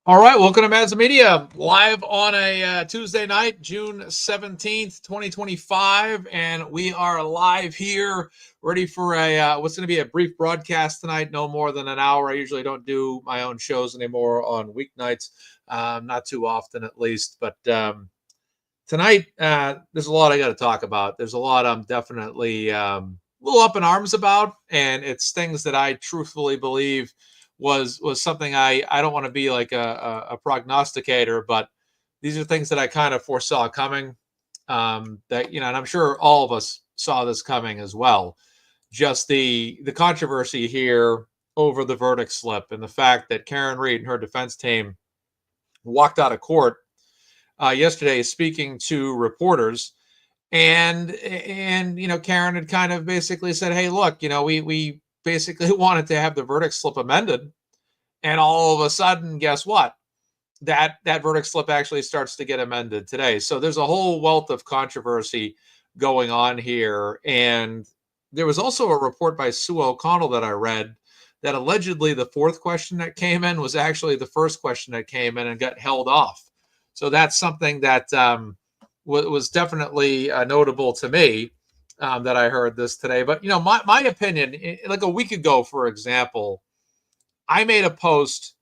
All right, welcome to MazzaMedia, live on a Tuesday night, June 17th, 2025, and we are live here, ready for what's going to be a brief broadcast tonight, no more than an hour. I usually don't do my own shows anymore on weeknights, not too often at least, but tonight there's a lot I got to talk about. There's a lot I'm definitely a little up in arms about, and it's things that I truthfully believe was something I don't want to be like a prognosticator, but these are things that I kind of foresaw coming. That and I'm sure all of us saw this coming as well. Just the controversy here over the verdict slip and the fact that Karen Read and her defense team walked out of court yesterday speaking to reporters, and Karen had kind of basically said, hey, look, we basically wanted to have the verdict slip amended, and all of a sudden, guess what? That verdict slip actually starts to get amended today. So there's a whole wealth of controversy going on here. And there was also a report by Sue O'Connell that I read that allegedly the fourth question that came in was actually the first question that came in and got held off. So that's something that was definitely notable to me, that I heard this today. But, my opinion, like a week ago, for example, I made a post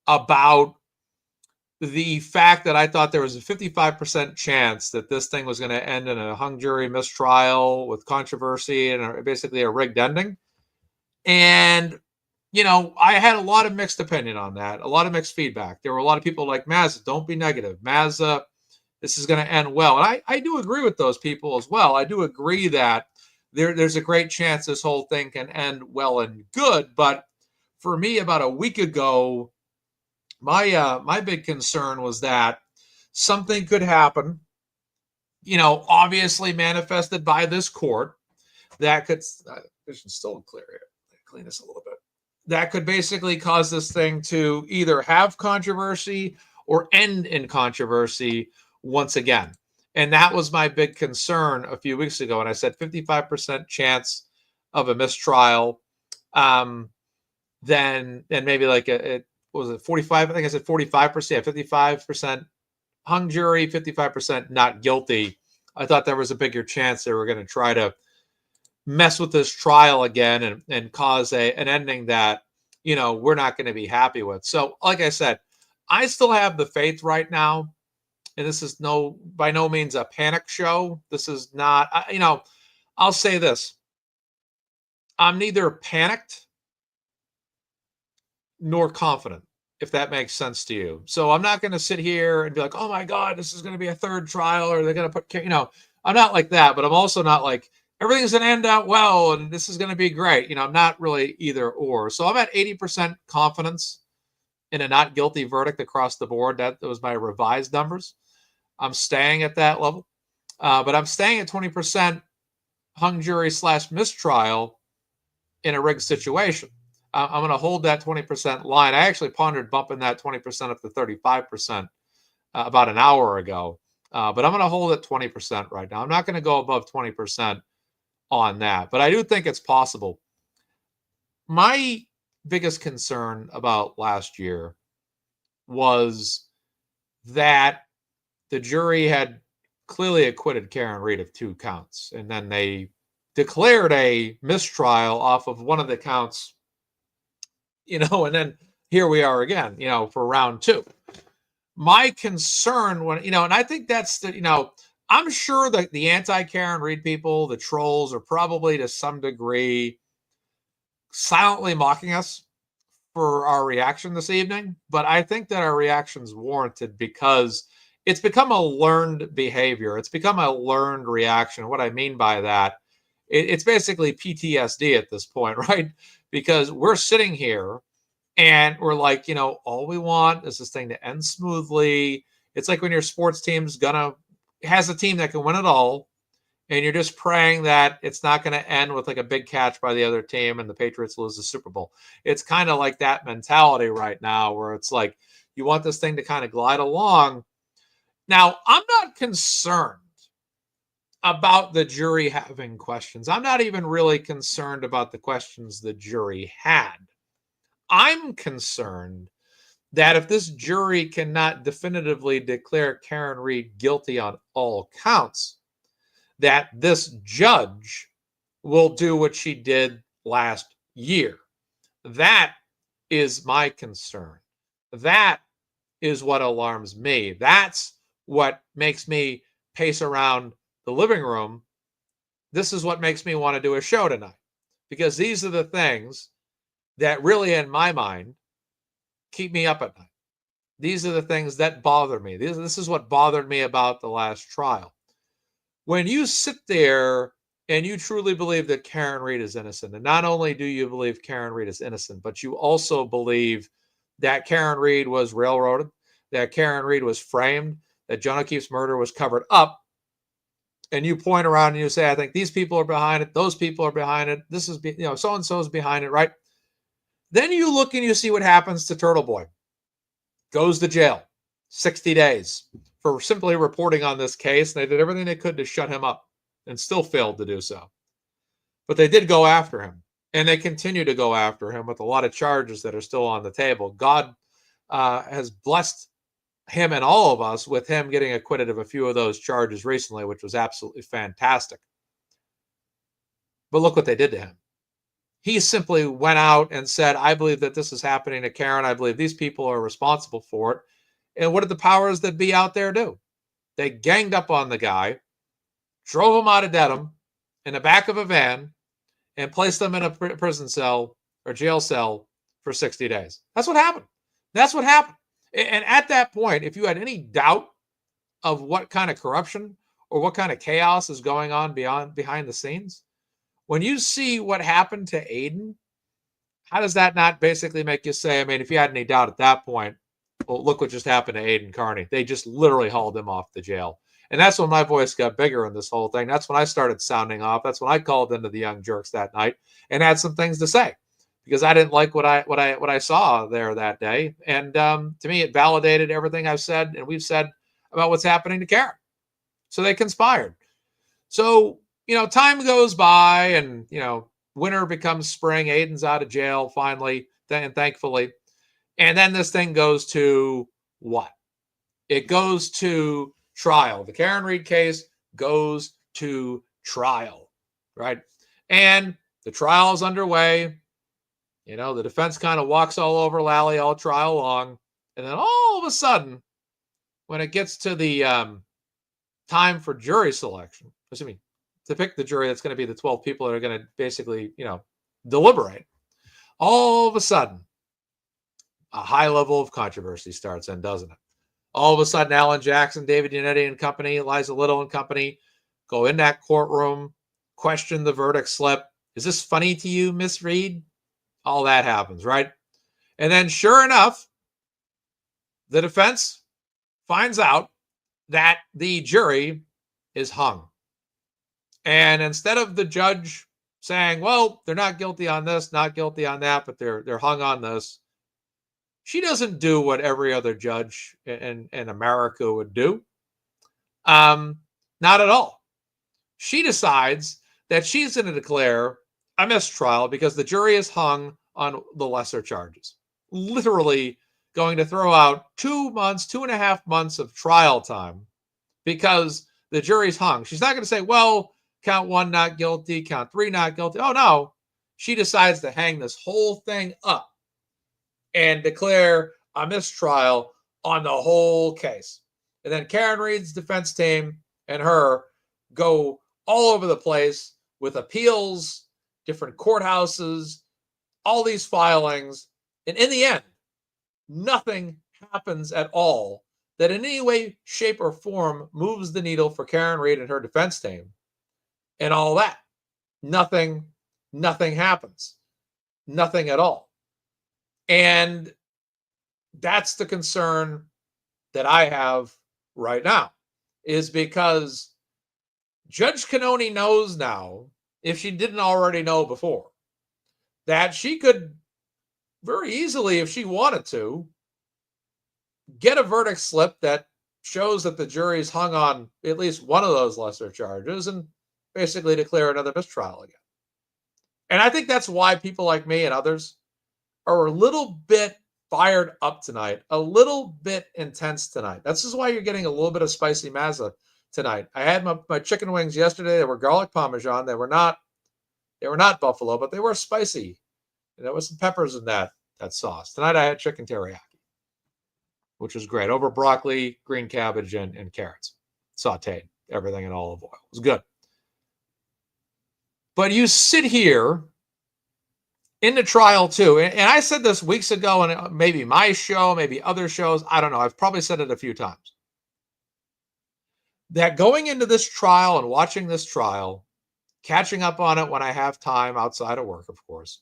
about the fact that I thought there was a 55% chance that this thing was going to end in a hung jury mistrial with controversy and basically a rigged ending. And, I had a lot of mixed opinion on that, a lot of mixed feedback. There were a lot of people like, Mazza, don't be negative. Mazza, this is going to end well. And I do agree with those people as well. I do agree that there's a great chance this whole thing can end well and good. But for me, about a week ago, my big concern was that something could happen, obviously manifested by this court, that could, this is still clear here. Clean this a little bit. That could basically cause this thing to either have controversy or end in controversy once again. And that was my big concern a few weeks ago. And I said 55% chance of a mistrial. Then maybe like what was it, 45? I think I said 45%, 55% hung jury, 55% not guilty. I thought there was a bigger chance they were going to try to mess with this trial again and cause an ending that, we're not going to be happy with. So, like I said, I still have the faith right now. And this is by no means a panic show. This is not, I'll say this. I'm neither panicked nor confident, if that makes sense to you. So I'm not going to sit here and be like, oh my God, this is going to be a third trial, or they're going to put, I'm not like that, but I'm also not like, everything's going to end out well and this is going to be great. I'm not really either or. So I'm at 80% confidence in a not guilty verdict across the board. That was my revised numbers. I'm staying at that level, but I'm staying at 20% hung jury / mistrial in a rigged situation. I'm going to hold that 20% line. I actually pondered bumping that 20% up to 35% about an hour ago, but I'm going to hold it 20% right now. I'm not going to go above 20% on that, but I do think it's possible. My biggest concern about last year was that the jury had clearly acquitted Karen Read of 2 counts, and then they declared a mistrial off of one of the counts, and then here we are again, for round 2. My concern and I think that's I'm sure that the anti-Karen Read people, the trolls, are probably to some degree silently mocking us for our reaction this evening. But I think that our reaction's warranted because it's become a learned behavior. It's become a learned reaction. What I mean by that, it's basically PTSD at this point, right? Because we're sitting here and we're like, all we want is this thing to end smoothly. It's like when your sports team's has a team that can win it all, and you're just praying that it's not going to end with like a big catch by the other team and the Patriots lose the Super Bowl. It's kind of like that mentality right now, where it's like you want this thing to kind of glide along. Now, I'm not concerned about the jury having questions. I'm not even really concerned about the questions the jury had. I'm concerned that if this jury cannot definitively declare Karen Read guilty on all counts, that this judge will do what she did last year. That is my concern. That is what alarms me. That's what makes me pace around the living room. This is what makes me want to do a show tonight, because these are the things that really, in my mind, keep me up at night. These are the things that bother me. This is what bothered me about the last trial. When you sit there and you truly believe that Karen Read is innocent, and not only do you believe Karen Read is innocent, but you also believe that Karen Read was railroaded, that Karen Read was framed, that John O'Keefe's murder was covered up, and you point around and you say, I think these people are behind it, those people are behind it, this is, so-and-so is behind it, right? Then you look and you see what happens to Turtle Boy. Goes to jail, 60 days, for simply reporting on this case. They did everything they could to shut him up and still failed to do so. But they did go after him, and they continue to go after him with a lot of charges that are still on the table. God has blessed him and all of us with him getting acquitted of a few of those charges recently, which was absolutely fantastic. But look what they did to him. He simply went out and said, I believe that this is happening to Karen. I believe these people are responsible for it. And what did the powers that be out there do? They ganged up on the guy, drove him out of Dedham in the back of a van, and placed them in a prison cell or jail cell for 60 days. That's what happened. That's what happened. And at that point, if you had any doubt of what kind of corruption or what kind of chaos is going on behind the scenes, when you see what happened to Aiden, how does that not basically make you say, I mean, if you had any doubt at that point, well, look what just happened to Aiden Carney. They just literally hauled him off the jail. And that's when my voice got bigger in this whole thing. That's when I started sounding off. That's when I called into the Young Jerks that night and had some things to say, because I didn't like what I saw there that day. And to me, it validated everything I've said and we've said about what's happening to Karen. So they conspired. So, time goes by and, winter becomes spring. Aiden's out of jail finally, and thankfully. And then this thing goes to what? It goes to trial. The Karen Read case goes to trial, right? And the trial is underway. The defense kind of walks all over Lally all trial long. And then all of a sudden, when it gets to the time for jury selection, to pick the jury that's going to be the 12 people that are going to basically, deliberate, all of a sudden, a high level of controversy starts in, doesn't it? All of a sudden, Alan Jackson, David Yannetti and company, Eliza Little and company go in that courtroom, question the verdict slip. Is this funny to you, Miss Read? All that happens, right? And then sure enough, the defense finds out that the jury is hung. And instead of the judge saying, well, they're not guilty on this, not guilty on that, but they're hung on this, she doesn't do what every other judge in America would do. Not at all. She decides that she's going to declare a mistrial because the jury is hung on the lesser charges. Literally going to throw out 2.5 months of trial time because the jury's hung. She's not going to say, well, count 1 not guilty, count 3 not guilty. Oh, no. She decides to hang this whole thing up and declare a mistrial on the whole case. And then Karen Read's defense team and her go all over the place with appeals, different courthouses, all these filings. And in the end, nothing happens at all that in any way, shape, or form moves the needle for Karen Read and her defense team and all that. Nothing happens. Nothing at all. And that's the concern that I have right now, is because Judge Cannone knows now, if she didn't already know before, that she could very easily, if she wanted to, get a verdict slip that shows that the jury's hung on at least one of those lesser charges and basically declare another mistrial again. And I think that's why people like me and others are a little bit fired up tonight, a little bit intense tonight. This is why you're getting a little bit of spicy Mazza tonight. I had my chicken wings yesterday. They were garlic parmesan. They were not buffalo, but they were spicy. And there was some peppers in that sauce. Tonight I had chicken teriyaki, which was great, over broccoli, green cabbage, and carrots, sauteed, everything in olive oil. It was good. But you sit here in the trial too, and I said this weeks ago, and maybe my show, maybe other shows, I don't know. I've probably said it a few times. That going into this trial and watching this trial, catching up on it when I have time outside of work, of course,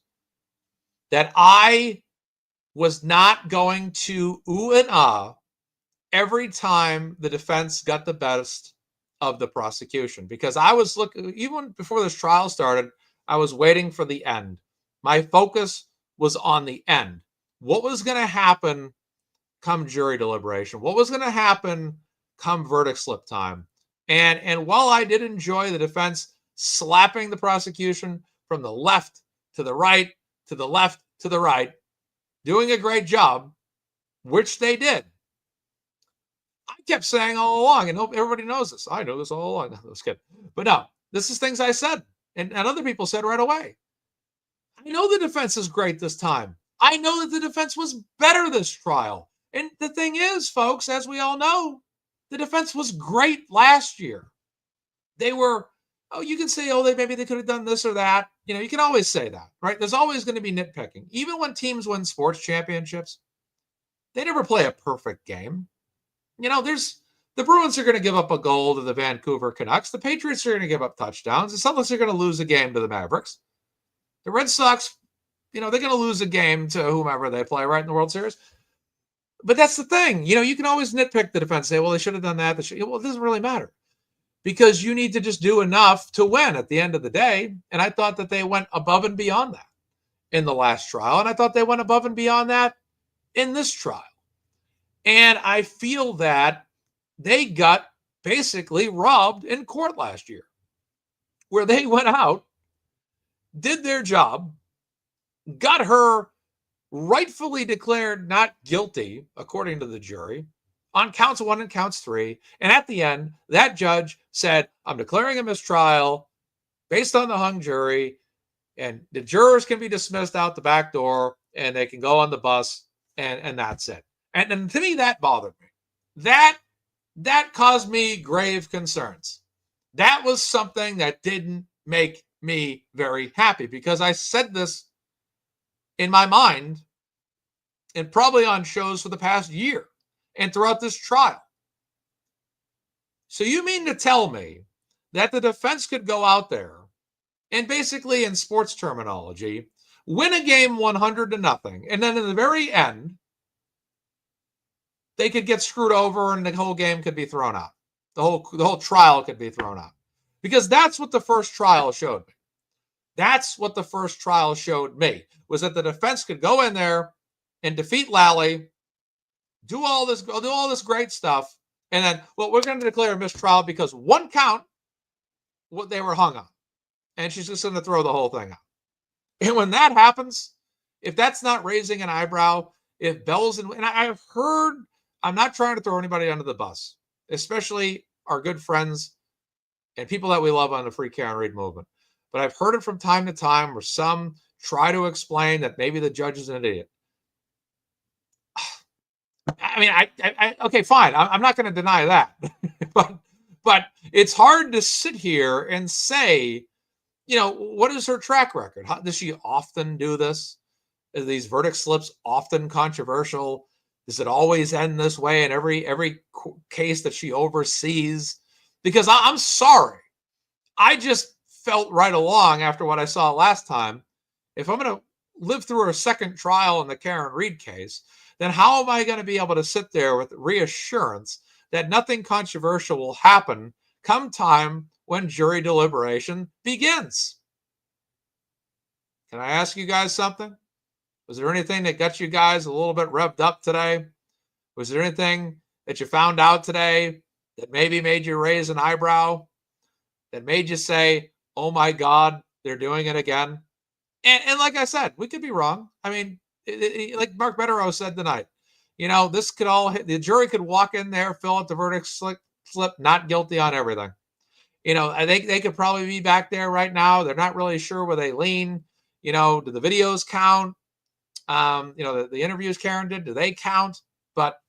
that I was not going to ooh and ah every time the defense got the best of the prosecution, because I was looking, even before this trial started, I was waiting for the end. My focus was on the end. What was going to happen come jury deliberation? What was going to happen come verdict slip time? And while I did enjoy the defense slapping the prosecution from the left to the right, to the left to the right, doing a great job, which they did, I kept saying all along, and everybody knows this. I know this all along. No, I was kidding. But no, this is things I said, and other people said right away. I know the defense is great this time. I know that the defense was better this trial. And the thing is, folks, as we all know, the defense was great last year. They were, you can say, maybe they could have done this or that. You can always say that, right? There's always going to be nitpicking. Even when teams win sports championships, they never play a perfect game. The Bruins are going to give up a goal to the Vancouver Canucks. The Patriots are going to give up touchdowns. The Celtics are going to lose a game to the Mavericks. The Red Sox, they're going to lose a game to whomever they play, right, in the World Series. But that's the thing. You can always nitpick the defense, say, well, they should have done that. Well, it doesn't really matter, because you need to just do enough to win at the end of the day. And I thought that they went above and beyond that in the last trial. And I thought they went above and beyond that in this trial. And I feel that they got basically robbed in court last year, where they went out, did their job, got her rightfully declared not guilty, according to the jury, on counts 1 and counts 3. And at the end, that judge said, I'm declaring a mistrial based on the hung jury, and the jurors can be dismissed out the back door, and they can go on the bus, and that's it. And to me, that bothered me. That caused me grave concerns. That was something that didn't make me very happy, because I said this in my mind and probably on shows for the past year and throughout this trial. So you mean to tell me that the defense could go out there and basically, in sports terminology, win a game 100-0, and then in the very end, they could get screwed over and the whole game could be thrown out. The whole trial could be thrown out. Because that's what the first trial showed me. That's what the first trial showed me, was that the defense could go in there and defeat Lally, do all this great stuff, and then, well, we're going to declare a mistrial because one count, what they were hung on. And she's just going to throw the whole thing out. And when that happens, if that's not raising an eyebrow, if bells and I've heard, I'm not trying to throw anybody under the bus, especially our good friends and people that we love on the Free Karen Read movement. But I've heard it from time to time where some try to explain that maybe the judge is an idiot. I mean, okay, fine. I'm not going to deny that. but it's hard to sit here and say, what is her track record? Does she often do this? Are these verdict slips often controversial? Does it always end this way in every case that she oversees? Because I'm sorry. I just felt right along after what I saw last time. If I'm going to live through a second trial in the Karen Read case, then how am I going to be able to sit there with reassurance that nothing controversial will happen come time when jury deliberation begins? Can I ask you guys something? Was there anything that got you guys a little bit revved up today? Was there anything that you found out today that maybe made you raise an eyebrow? That made you say, oh my God, they're doing it again? And like I said, we could be wrong. I mean, like Mark Meadows said tonight, this could all hit. The jury could walk in there, fill out the verdict slip, not guilty on everything. I think they could probably be back there right now. They're not really sure where they lean. Do the videos count? The interviews Karen did, do they count? But,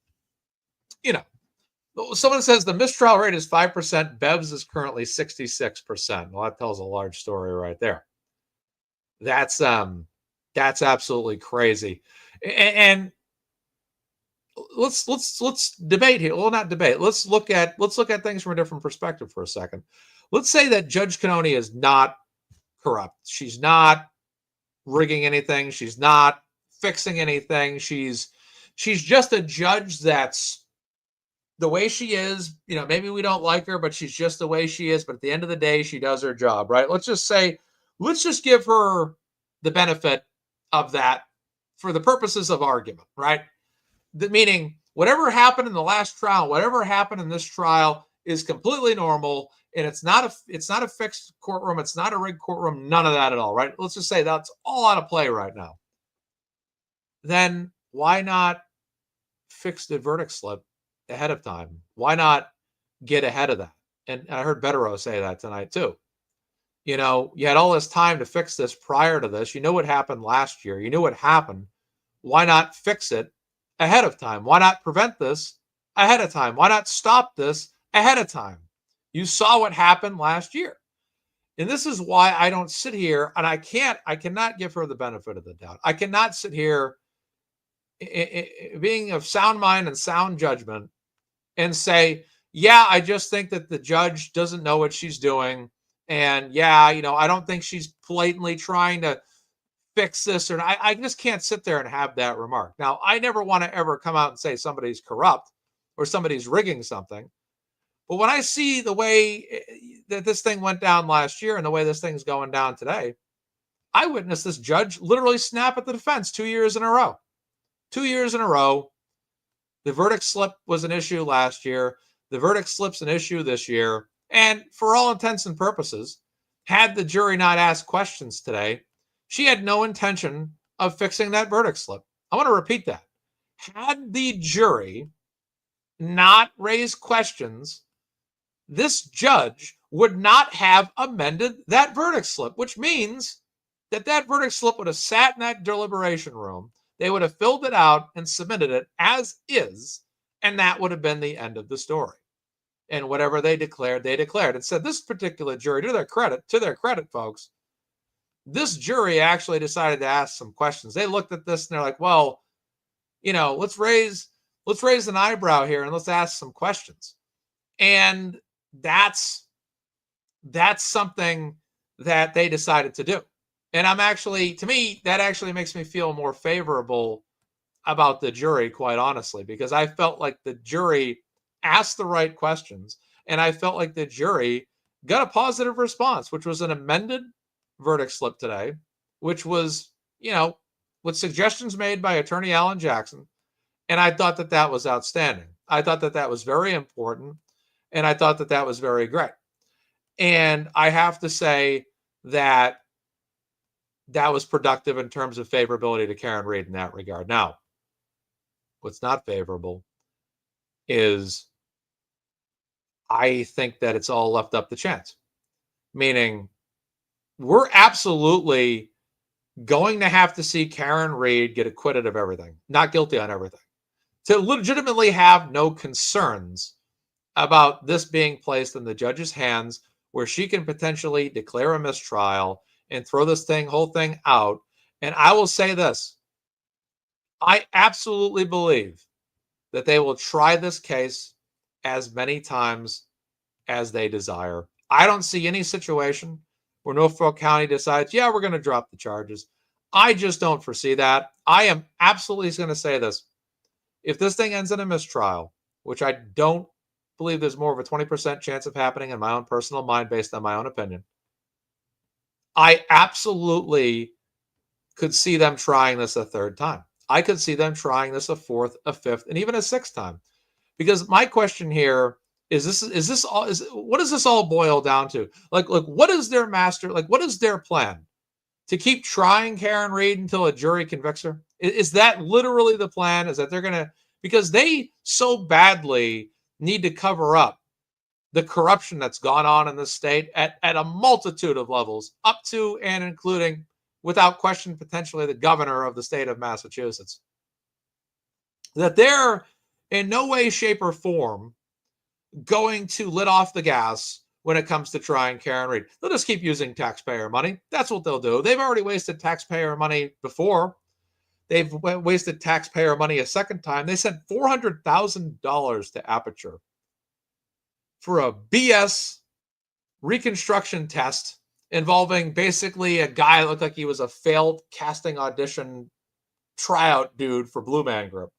someone says the mistrial rate is 5%. Bev's is currently 66%. Well, that tells a large story right there. That's absolutely crazy. And let's debate here. Well, not debate. Let's look at things from a different perspective for a second. Let's say that Judge Cannone is not corrupt. She's not rigging anything. She's not fixing anything. She's just a judge that's the way she is. Maybe we don't like her, but she's just the way she is. But at the end of the day, she does her job, right? Let's just give her the benefit of that for the purposes of argument, right? Meaning whatever happened in the last trial, whatever happened in this trial is completely normal, and it's not a fixed courtroom, it's not a rigged courtroom, none of that at all, right? Let's just say that's all out of play right now. Then why not fix the verdict slip ahead of time? Why not get ahead of that? And I heard Bettero say that tonight too. You had all this time to fix this prior to this. You know what happened last year. You knew what happened. Why not fix it ahead of time? Why not prevent this ahead of time? Why not stop this ahead of time? You saw what happened last year. And this is why I don't sit here, and I cannot give her the benefit of the doubt. I cannot sit here being of sound mind and sound judgment and say, yeah, I just think that the judge doesn't know what she's doing. And yeah, I don't think she's blatantly trying to fix this. Or I just can't sit there and have that remark. Now, I never want to ever come out and say somebody's corrupt or somebody's rigging something. But when I see the way that this thing went down last year and the way this thing's going down today, I witnessed this judge literally snap at the defense 2 years in a row. 2 years in a row. The verdict slip was an issue last year. The verdict slip's an issue this year. And for all intents and purposes, had the jury not asked questions today, she had no intention of fixing that verdict slip. I want to repeat that. Had the jury not raised questions, this judge would not have amended that verdict slip, which means that verdict slip would have sat in that deliberation room. They would have filled it out and submitted it as is, and that would have been the end of the story. And whatever they declared, they declared. And said this particular jury, to their credit, folks, this jury actually decided to ask some questions. They looked at this and they're like, well, let's raise an eyebrow here and let's ask some questions. And that's something that they decided to do. And to me, that actually makes me feel more favorable about the jury, quite honestly, because I felt like the jury asked the right questions, and I felt like the jury got a positive response, which was an amended verdict slip today, which was, with suggestions made by Attorney Alan Jackson. And I thought that was outstanding. I thought that was very important, and I thought that was very great. And I have to say that was productive in terms of favorability to Karen Read in that regard. Now, what's not favorable is I think that it's all left up to chance. Meaning, we're absolutely going to have to see Karen Read get acquitted of everything, not guilty on everything, to legitimately have no concerns about this being placed in the judge's hands where she can potentially declare a mistrial and throw this whole thing out. And I will say this, I absolutely believe that they will try this case as many times as they desire. I don't see any situation where Norfolk County decides, yeah, we're going to drop the charges. I just don't foresee that. I am absolutely going to say this. If this thing ends in a mistrial, which I don't believe there's more of a 20% chance of happening in my own personal mind based on my own opinion, I absolutely could see them trying this a third time. I could see them trying this a fourth, a fifth, and even a sixth time. Because my question here is what does this all boil down to? Like what is their what is their plan? To keep trying Karen Read until a jury convicts her? Is that literally the plan? Is that they're going to, because they so badly need to cover up the corruption that's gone on in the state at a multitude of levels, up to and including, without question, potentially the governor of the state of Massachusetts, that they're in no way, shape, or form going to let off the gas when it comes to trying Karen Read. They'll just keep using taxpayer money. That's what they'll do. They've already wasted taxpayer money before. They've wasted taxpayer money a second time. They sent $400,000 to Aperture for a BS reconstruction test involving basically a guy that looked like he was a failed casting audition tryout dude for Blue Man Group.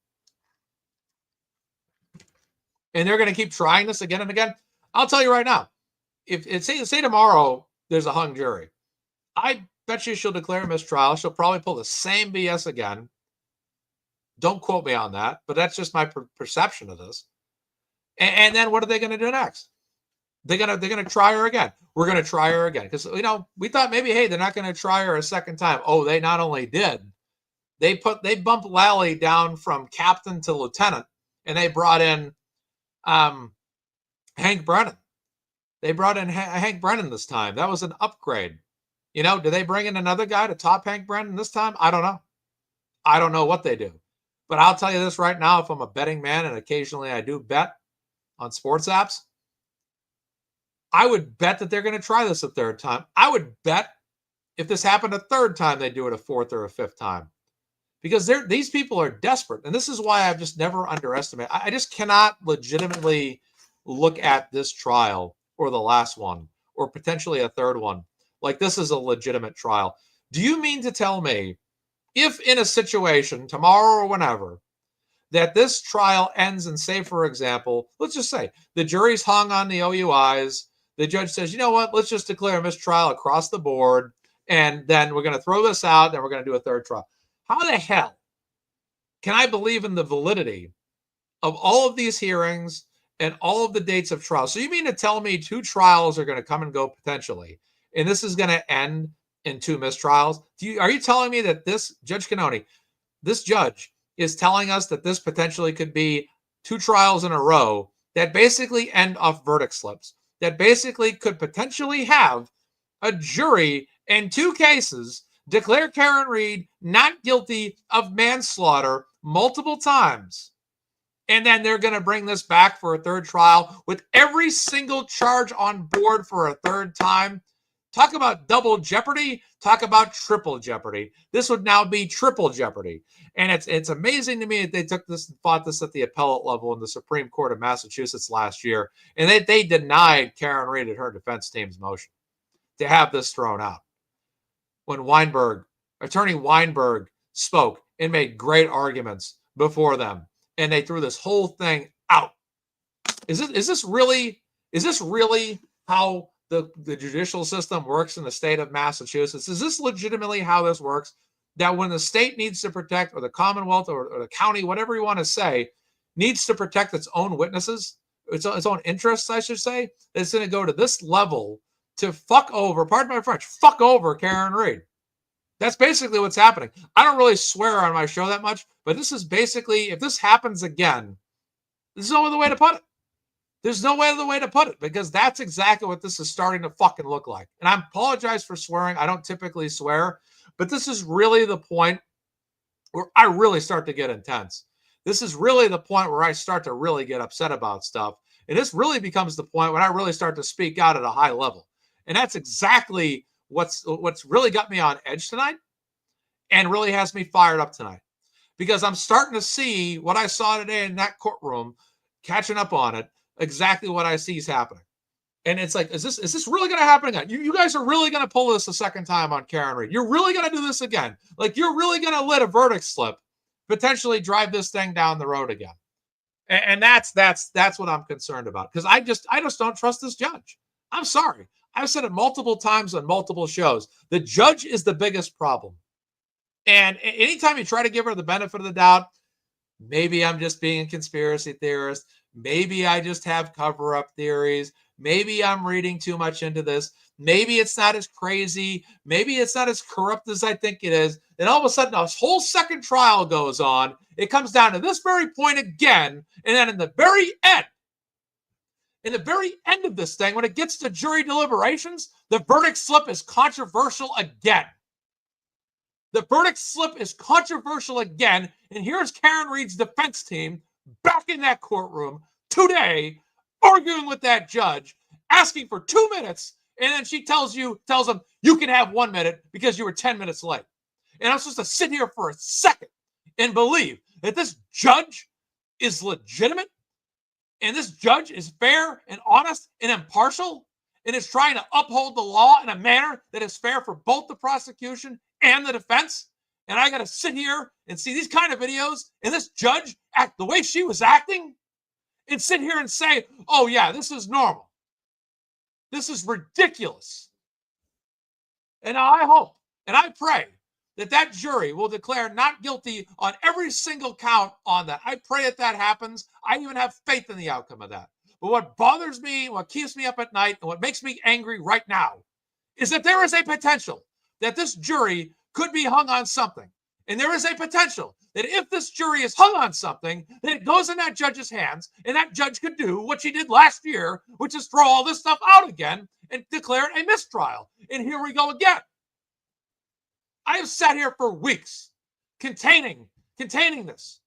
And they're going to keep trying this again and again. I'll tell you right now, if say tomorrow there's a hung jury, I bet you she'll declare a mistrial. She'll probably pull the same BS again. Don't quote me on that, but that's just my perception of this. And then what are they going to do next? They're gonna try her again. We're gonna try her again because we thought maybe, hey, they're not gonna try her a second time. Oh, they not only did, they bumped Lally down from captain to lieutenant, and they brought in Hank Brennan. They brought in Hank Brennan this time. That was an upgrade. Do they bring in another guy to top Hank Brennan this time? I don't know. I don't know what they do. But I'll tell you this right now, if I'm a betting man, and occasionally I do bet on sports apps, I would bet that they're going to try this a third time. I would bet if this happened a third time, they do it a fourth or a fifth time. Because these people are desperate. And this is why I've just never underestimated. I just cannot legitimately look at this trial or the last one or potentially a third one like this is a legitimate trial. Do you mean to tell me if in a situation tomorrow or whenever that this trial ends and say, for example, let's just say the jury's hung on the OUIs, the judge says, you know what, let's just declare a mistrial across the board, and then we're going to throw this out, then we're going to do a third trial. How the hell can I believe in the validity of all of these hearings and all of the dates of trials? So you mean to tell me 2 trials are going to come and go potentially, and this is going to end in 2 mistrials? Are you telling me that this Judge Cannone, this judge, is telling us that this potentially could be 2 trials in a row that basically end off verdict slips, that basically could potentially have a jury in 2 cases declare Karen Read not guilty of manslaughter multiple times, and then they're going to bring this back for a third trial with every single charge on board for a third time? Talk about double jeopardy. Talk about triple jeopardy. This would now be triple jeopardy. And it's amazing to me that they took this and fought this at the appellate level in the Supreme Court of Massachusetts last year. And they denied Karen Read and her defense team's motion to have this thrown out. When Attorney Weinberg spoke and made great arguments before them, and they threw this whole thing out. Is this really how the judicial system works in the state of Massachusetts? Is this legitimately how this works? That when the state needs to protect, or the Commonwealth or the county, whatever you want to say, needs to protect its own witnesses, its own interests, I should say, it's going to go to this level to fuck over, pardon my French, fuck over Karen Read. That's basically what's happening. I don't really swear on my show that much, but this is basically, if this happens again, there's no other way to put it. There's no other way to put it, because that's exactly what this is starting to fucking look like. And I apologize for swearing. I don't typically swear, but this is really the point where I really start to get intense. This is really the point where I start to really get upset about stuff. And this really becomes the point when I really start to speak out at a high level. And that's exactly what's really got me on edge tonight and really has me fired up tonight, because I'm starting to see what I saw today in that courtroom, catching up on it, exactly what I see is happening. And it's like, is this really going to happen again? You guys are really going to pull this a second time on Karen Read? You're really going to do this again? Like, you're really going to let a verdict slip potentially drive this thing down the road again? And that's what I'm concerned about, because I just don't trust this judge. I'm sorry. I've said it multiple times on multiple shows. The judge is the biggest problem. And anytime you try to give her the benefit of the doubt, maybe I'm just being a conspiracy theorist. Maybe I just have cover-up theories. Maybe I'm reading too much into this. Maybe it's not as crazy. Maybe it's not as corrupt as I think it is. And all of a sudden, a whole second trial goes on. It comes down to this very point again. And then in the very end of this thing, when it gets to jury deliberations, the verdict slip is controversial again. The verdict slip is controversial again. And here's Karen Read's defense team back in that courtroom today, arguing with that judge, asking for 2 minutes. And then she tells them, you can have 1 minute because you were 10 minutes late. And I'm supposed to sit here for a second and believe that this judge is legitimate and this judge is fair and honest and impartial and is trying to uphold the law in a manner that is fair for both the prosecution and the defense. And I got to sit here and see these kind of videos and this judge act the way she was acting and sit here and say, oh yeah, this is normal. This is ridiculous. And now I hope and I pray that that jury will declare not guilty on every single count on that. I pray that happens. I even have faith in the outcome of that. But what bothers me, what keeps me up at night, and what makes me angry right now is that there is a potential that this jury could be hung on something. And there is a potential that if this jury is hung on something, then it goes in that judge's hands, and that judge could do what she did last year, which is throw all this stuff out again and declare it a mistrial. And here we go again. I have sat here for weeks containing it,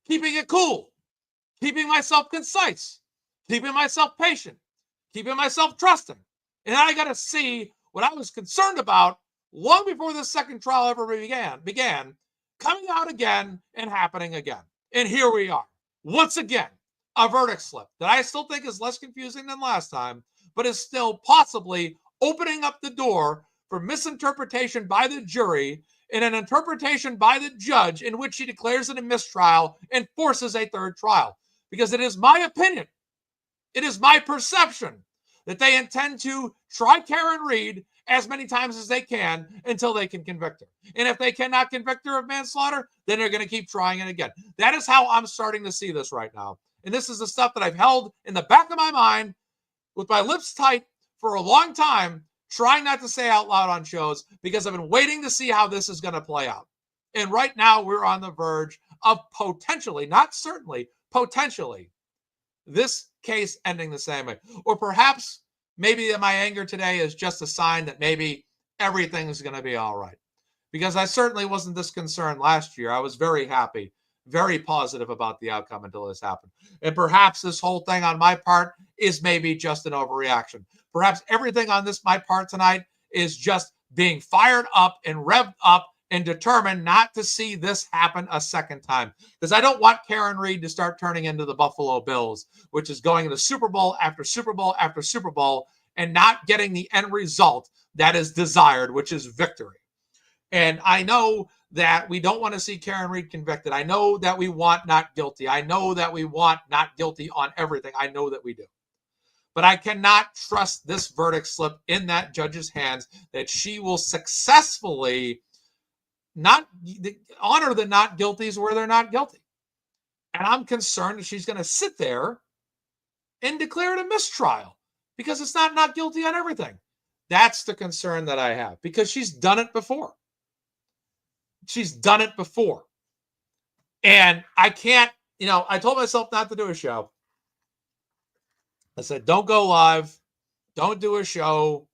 keeping it cool, keeping myself concise, keeping myself patient, keeping myself trusting. And I got to see what I was concerned about long before the second trial ever began, coming out again and happening again. And here we are, once again, a verdict slip that I still think is less confusing than last time, but is still possibly opening up the door for misinterpretation by the jury and an interpretation by the judge in which she declares it a mistrial and forces a third trial. Because it is my opinion, it is my perception that they intend to try Karen Read as many times as they can until they can convict her. And if they cannot convict her of manslaughter, then they're going to keep trying it again. That is how I'm starting to see this right now. And this is the stuff that I've held in the back of my mind with my lips tight for a long time, trying not to say out loud on shows because I've been waiting to see how this is going to play out. And right now we're on the verge of potentially, not certainly, potentially, this case ending the same way. Or perhaps maybe my anger today is just a sign that maybe everything is going to be all right. Because I certainly wasn't this concerned last year. I was very happy, very positive about the outcome until this happened. And perhaps this whole thing on my part is maybe just an overreaction. Perhaps everything on my part tonight is just being fired up and revved up and determined not to see this happen a second time. Because I don't want Karen Read to start turning into the Buffalo Bills, which is going into Super Bowl after Super Bowl after Super Bowl and not getting the end result that is desired, which is victory. And I know that we don't want to see Karen Read convicted. I know that we want not guilty. I know that we want not guilty on everything. I know that we do. But I cannot trust this verdict slip in that judge's hands that she will successfully not honor the not guilties where they're not guilty. And I'm concerned that she's going to sit there and declare it a mistrial because it's not guilty on everything. That's the concern that I have because she's done it before. She's done it before. And I can't, I told myself not to do a show. I said, don't go live. Don't do a show.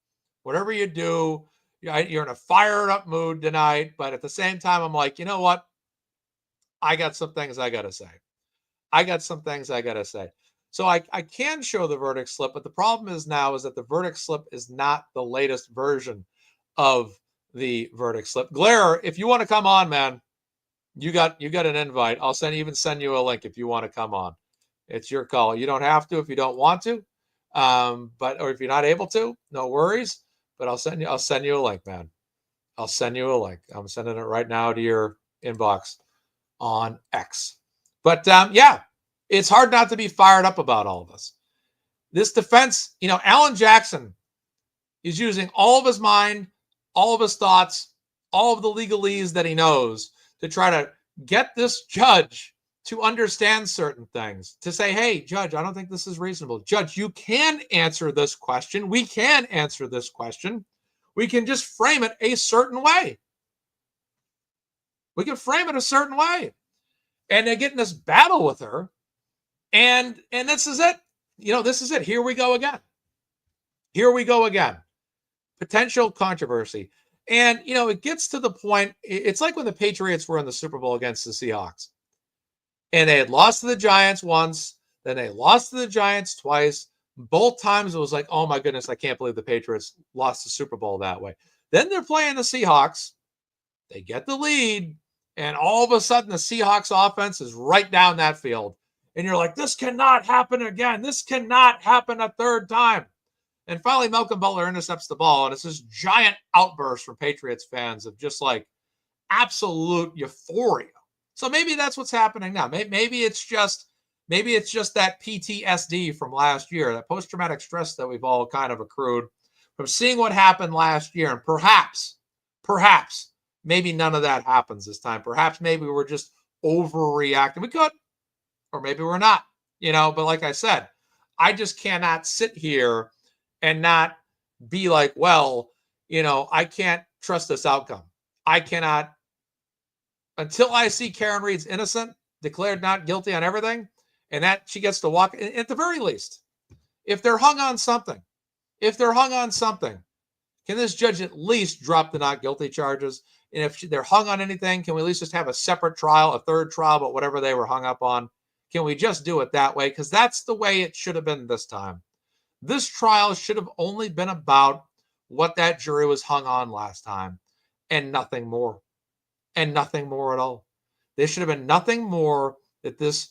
Whatever you do, you're in a fired up mood tonight. But at the same time, I'm like, you know what? I got some things I got to say. So I can show the verdict slip, but the problem is that the verdict slip is not the latest version of the verdict slip. Glare, if you want to come on, man, you got an invite. I'll even send you a link if you want to come on. It's your call. You don't have to if you don't want to, or if you're not able to, no worries. But I'll send you a link, man. I'll send you a link. I'm sending it right now to your inbox on X. But yeah, it's hard not to be fired up about all of this. This defense, Alan Jackson is using all of his mind, all of his thoughts, all of the legalese that he knows to try to get this judge to understand certain things, to say, hey, Judge, I don't think this is reasonable. Judge, you can answer this question. We can answer this question. We can just frame it a certain way. We can frame it a certain way. And they get in this battle with her. And this is it. This is it. Here we go again. Here we go again. Potential controversy. And, it gets to the point. It's like when the Patriots were in the Super Bowl against the Seahawks. And they had lost to the Giants once. Then they lost to the Giants twice. Both times it was like, oh my goodness, I can't believe the Patriots lost the Super Bowl that way. Then they're playing the Seahawks. They get the lead. And all of a sudden the Seahawks offense is right down that field. And you're like, this cannot happen again. This cannot happen a third time. And finally, Malcolm Butler intercepts the ball. And it's this giant outburst from Patriots fans of just like absolute euphoria. So maybe that's what's happening now. Maybe it's just that PTSD from last year, that post-traumatic stress that we've all kind of accrued from seeing what happened last year. And perhaps, maybe none of that happens this time. Perhaps maybe we're just overreacting. We could, or maybe we're not, but like I said, I just cannot sit here and not be like, well, I can't trust this outcome. I cannot, until I see Karen Read's innocent, declared not guilty on everything, and that she gets to walk, at the very least, if they're hung on something, can this judge at least drop the not guilty charges? And if they're hung on anything, can we at least just have a separate trial, a third trial, but whatever they were hung up on? Can we just do it that way? Because that's the way it should have been this time. This trial should have only been about what that jury was hung on last time and nothing more. And nothing more at all. There should have been nothing more that this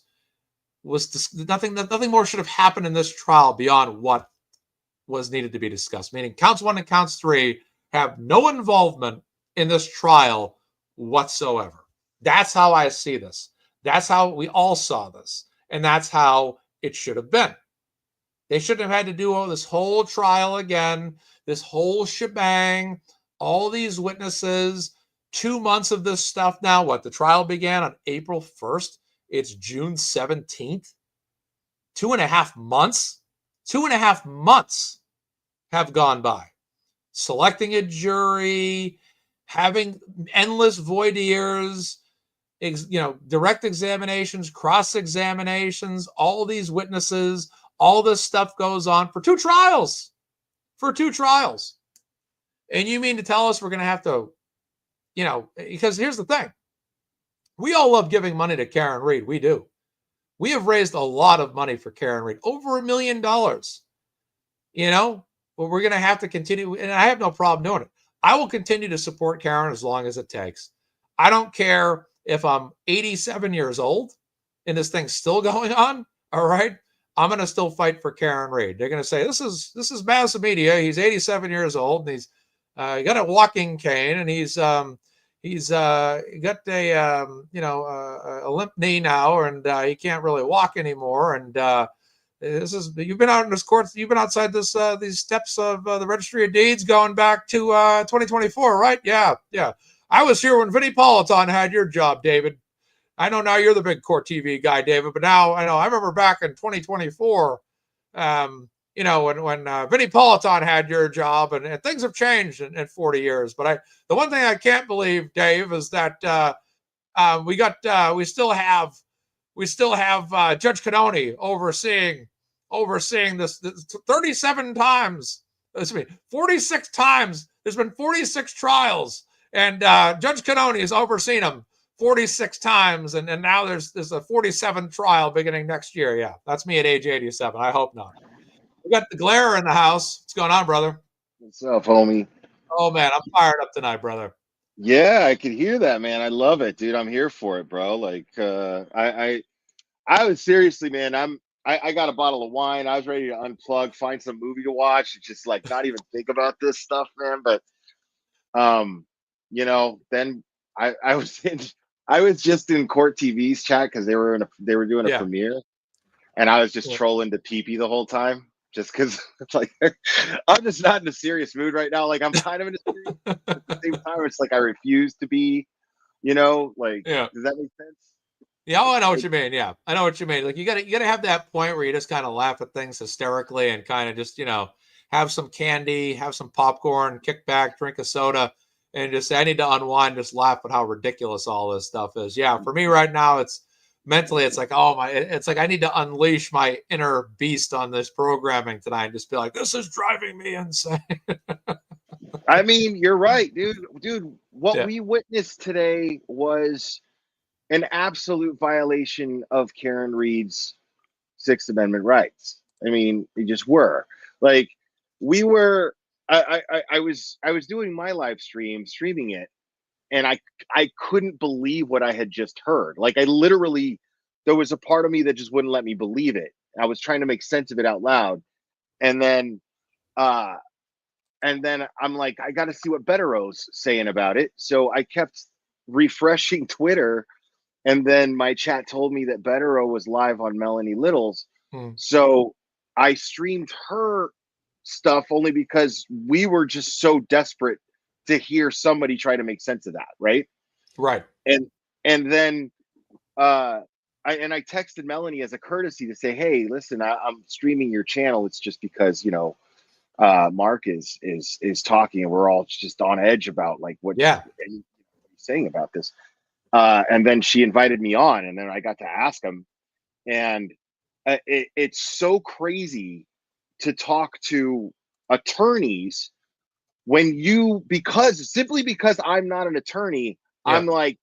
was, nothing more should have happened in this trial beyond what was needed to be discussed. Meaning counts 1 and counts 3 have no involvement in this trial whatsoever. That's how I see this. That's how we all saw this. And that's how it should have been. They shouldn't have had to do all this whole trial again, this whole shebang, all these witnesses, 2 months of this stuff now. What? The trial began on April 1st. It's June 17th. 2.5 months. 2.5 months have gone by. Selecting a jury, having endless voir dires, direct examinations, cross-examinations, all these witnesses, all this stuff goes on for 2 trials. For 2 trials. And you mean to tell us we're going to have to, because here's the thing. We all love giving money to Karen Read. We do. We have raised a lot of money for Karen Read, over $1 million. But we're going to have to continue. And I have no problem doing it. I will continue to support Karen as long as it takes. I don't care if I'm 87 years old and this thing's still going on. All right. I'm going to still fight for Karen Read. They're going to say, this is MazzaMedia. He's 87 years old and he's got a walking cane and he's got a limp knee now and he can't really walk anymore. And you've been out in this court. You've been outside these steps of the Registry of Deeds going back to 2024, right? Yeah. I was here when Vinnie Politan had your job, David. I know now you're the big court TV guy, David, but now I remember back in 2024, when Vinnie Politan had your job and things have changed in 40 years. But the one thing I can't believe, Dave, is that we still have Judge Cannone overseeing this 37 times. 46 times. There's been 46 trials, and Judge Cannone has overseen them 46 times, and now there's a 47th trial beginning next year. Yeah, that's me at age 87. I hope not. We got the glare in the house. What's going on, brother? What's up, homie? Oh man, I'm fired up tonight, brother. Yeah, I could hear that, man. I love it, dude. I'm here for it, bro. Like, I was seriously, man. I got a bottle of wine. I was ready to unplug, find some movie to watch, and just like not even think about this stuff, man. But, then I was just in Court TV's chat because they were doing a premiere, and I was just trolling to PP the whole time. Just because it's like I'm just not in a serious mood right now. Like I'm kind of in a serious mood, but at the same time, it's like I refuse to be, does that make sense? Yeah, oh, I know what you mean. Yeah, I know what you mean. Like you gotta have that point where you just kind of laugh at things hysterically and kind of just, have some candy, have some popcorn, kick back, drink a soda, and just say, I need to unwind, just laugh at how ridiculous all this stuff is. Yeah, for me right now, it's mentally, it's like, oh my, it's like I need to unleash my inner beast on this programming tonight and just be like, this is driving me insane. I mean, you're right, dude. What Yeah. we witnessed today was an absolute violation of Karen Reed's Sixth Amendment rights. I mean, they just were. Like, we were. I was doing my live streaming it, and I couldn't believe what I had just heard. Like, I literally, there was a part of me that just wouldn't let me believe it. I was trying to make sense of it out loud, and then uh I'm like, I got to see what Bettero's saying about it. So I kept refreshing Twitter, and then my chat told me that Bettero was live on Melanie Little's. So I streamed her stuff only because we were just so desperate to hear somebody try to make sense of that, right? Right. And then I texted Melanie as a courtesy to say, hey, listen, I'm streaming your channel. It's just because Mark is talking, and we're all just on edge about like what he's saying about this. And then she invited me on, and then I got to ask him, and it's so crazy to talk to attorneys when simply because I'm not an attorney, I'm like,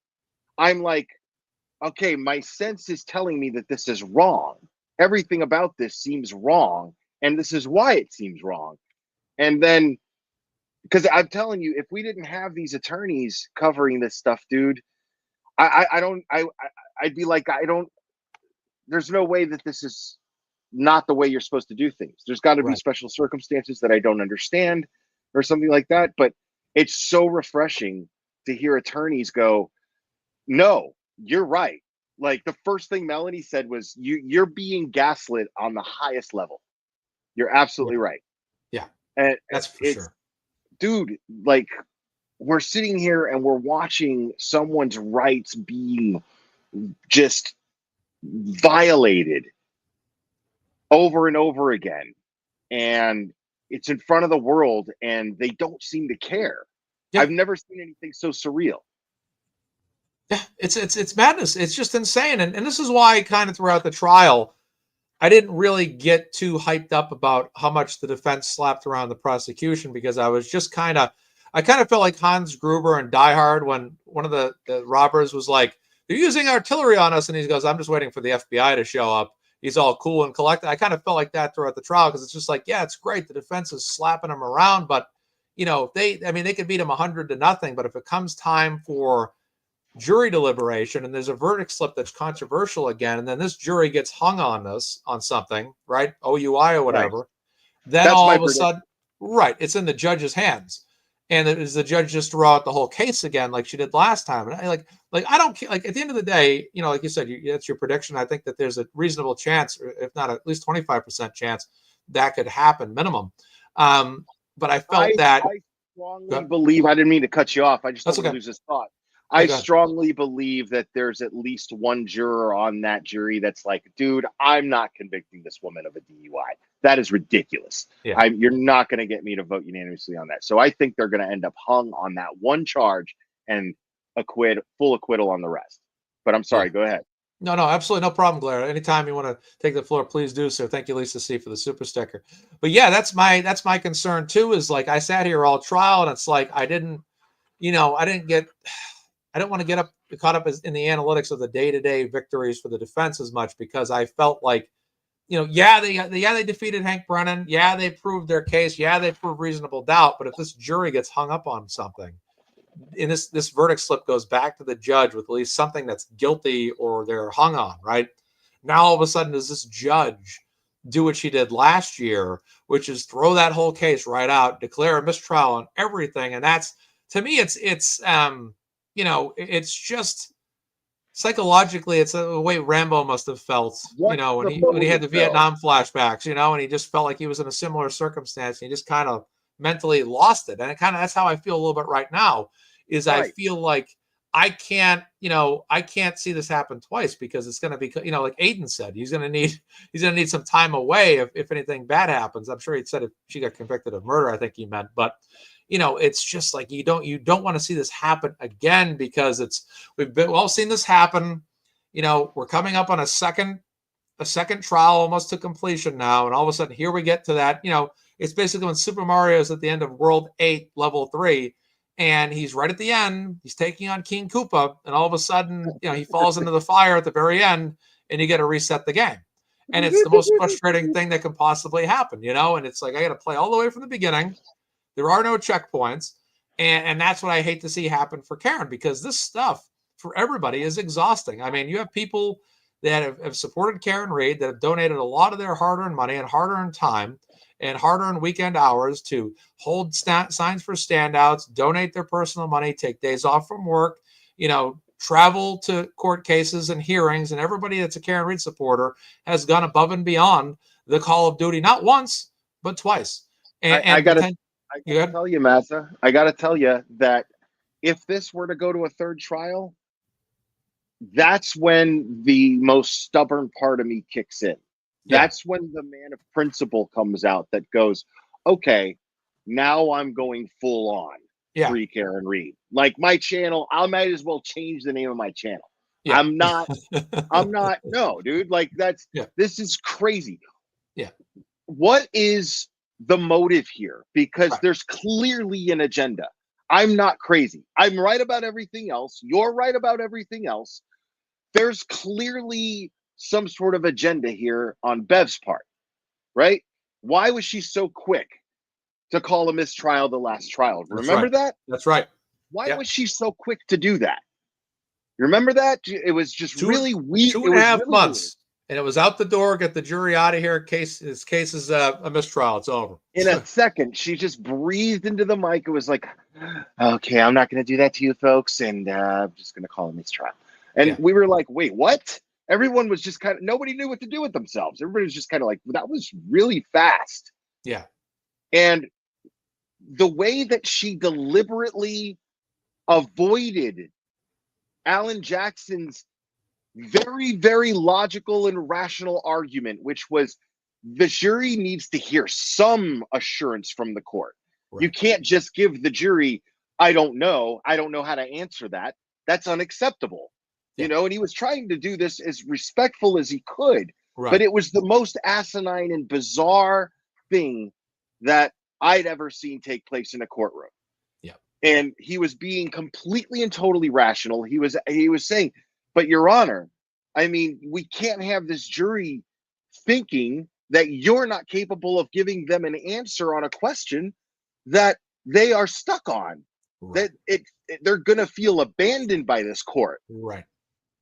okay, my sense is telling me that this is wrong. Everything about this seems wrong, and this is why it seems wrong. And then, because I'm telling you, if we didn't have these attorneys covering this stuff, dude, I'd be like, there's no way that this is not the way you're supposed to do things. There's got to be special circumstances that I don't understand or something like that. But it's so refreshing to hear attorneys go, no, you're right. Like, the first thing Melanie said was, you're being gaslit on the highest level. You're absolutely right. Yeah. And that's for sure. Dude, like, we're sitting here and we're watching someone's rights being just violated over and over again. And it's in front of the world, and they don't seem to care. Yeah. I've never seen anything so surreal. Yeah, it's madness. It's just insane. And this is why kind of throughout the trial, I didn't really get too hyped up about how much the defense slapped around the prosecution, because I was just I kind of felt like Hans Gruber in Die Hard when one of the robbers was like, they're using artillery on us. And he goes, I'm just waiting for the FBI to show up. He's all cool and collected. I kind of felt like that throughout the trial, because it's just like, yeah, it's great. The defense is slapping him around, but they could beat him 100-0. But if it comes time for jury deliberation and there's a verdict slip that's controversial again, and then this jury gets hung on something, right? OUI or whatever, then that's all of a sudden, it's in the judge's hands. And is the judge just throw out the whole case again like she did last time? And I don't care. Like, at the end of the day, like you said, that's your prediction. I think that there's a reasonable chance, if not at least 25% chance, that could happen minimum. But I felt I strongly believe, I didn't mean to cut you off. I just don't want to lose this thought. I strongly believe that there's at least one juror on that jury that's like, dude, I'm not convicting this woman of a DUI. That is ridiculous. Yeah. You're not going to get me to vote unanimously on that. So I think they're going to end up hung on that one charge and full acquittal on the rest. But I'm sorry, go ahead. No, absolutely no problem, Blair. Anytime you want to take the floor, please do so. Thank you, Lisa C, for the super sticker. But yeah, that's my concern too, is like, I sat here all trial, and it's like, I didn't want to get caught up in the analytics of the day-to-day victories for the defense as much, because I felt like, they defeated Hank Brennan. Yeah, they proved their case. Yeah, they proved reasonable doubt. But if this jury gets hung up on something, and this verdict slip goes back to the judge with at least something that's guilty or they're hung on, right? Now all of a sudden, does this judge do what she did last year, which is throw that whole case right out, declare a mistrial on everything? And that's, to me, it's just psychologically, it's a way Rambo must have felt, when he had the Vietnam flashbacks, and he just felt like he was in a similar circumstance, and he just kind of mentally lost it. And that's how I feel a little bit right now, is I feel like I can't see this happen twice, because it's going to be, like Aiden said, he's going to need some time away if anything bad happens. I'm sure he said if she got convicted of murder, I think he meant, but it's just like, you don't want to see this happen again, because we've all seen this happen. We're coming up on a second trial almost to completion now, and all of a sudden here we get to that. It's basically when Super Mario is at the end of World 8, Level 3, and he's right at the end. He's taking on King Koopa, and all of a sudden, he falls into the fire at the very end, and you got to reset the game. And it's the most frustrating thing that can possibly happen, and it's like, I got to play all the way from the beginning. There are no checkpoints, and that's what I hate to see happen for Karen, because this stuff for everybody is exhausting. I mean, you have people that have supported Karen Read, that have donated a lot of their hard-earned money and hard-earned time and hard-earned weekend hours to hold signs for standouts, donate their personal money, take days off from work, travel to court cases and hearings. And everybody that's a Karen Read supporter has gone above and beyond the call of duty, not once, but twice. I gotta tell you, Mazza, I gotta tell you that if this were to go to a third trial, that's when the most stubborn part of me kicks in. That's when the man of principle comes out that goes, okay, now I'm going full on free Karen Read. Like my channel, I might as well change the name of my channel. I'm not, no, dude, like this is crazy. What is the motive here? Because there's clearly an agenda. I'm not crazy. I'm right about everything else. You're right about everything else. There's clearly some sort of agenda here on Bev's part, right? Why was she so quick to call a mistrial the last trial? Remember that? That's right. Why was she so quick to do that? You remember that? It was just really weird. 2.5 months. And it was out the door, get the jury out of here. His case is a mistrial. It's over. In a second, she just breathed into the mic. It was like, okay, I'm not going to do that to you folks. And I'm just going to call a mistrial. And we were like, wait, what? Everyone was just kind of, nobody knew what to do with themselves. Everybody was just kind of like, that was really fast. Yeah. And the way that she deliberately avoided Alan Jackson's very, very logical and rational argument, which was the jury needs to hear some assurance from the court. Right. You can't just give the jury, I don't know how to answer that. That's unacceptable. And he was trying to do this as respectful as he could, but it was the most asinine and bizarre thing that I'd ever seen take place in a courtroom. Yeah. And he was being completely and totally rational. He was saying, but Your Honor, I mean, we can't have this jury thinking that you're not capable of giving them an answer on a question that they are stuck on, that they're going to feel abandoned by this court. Right.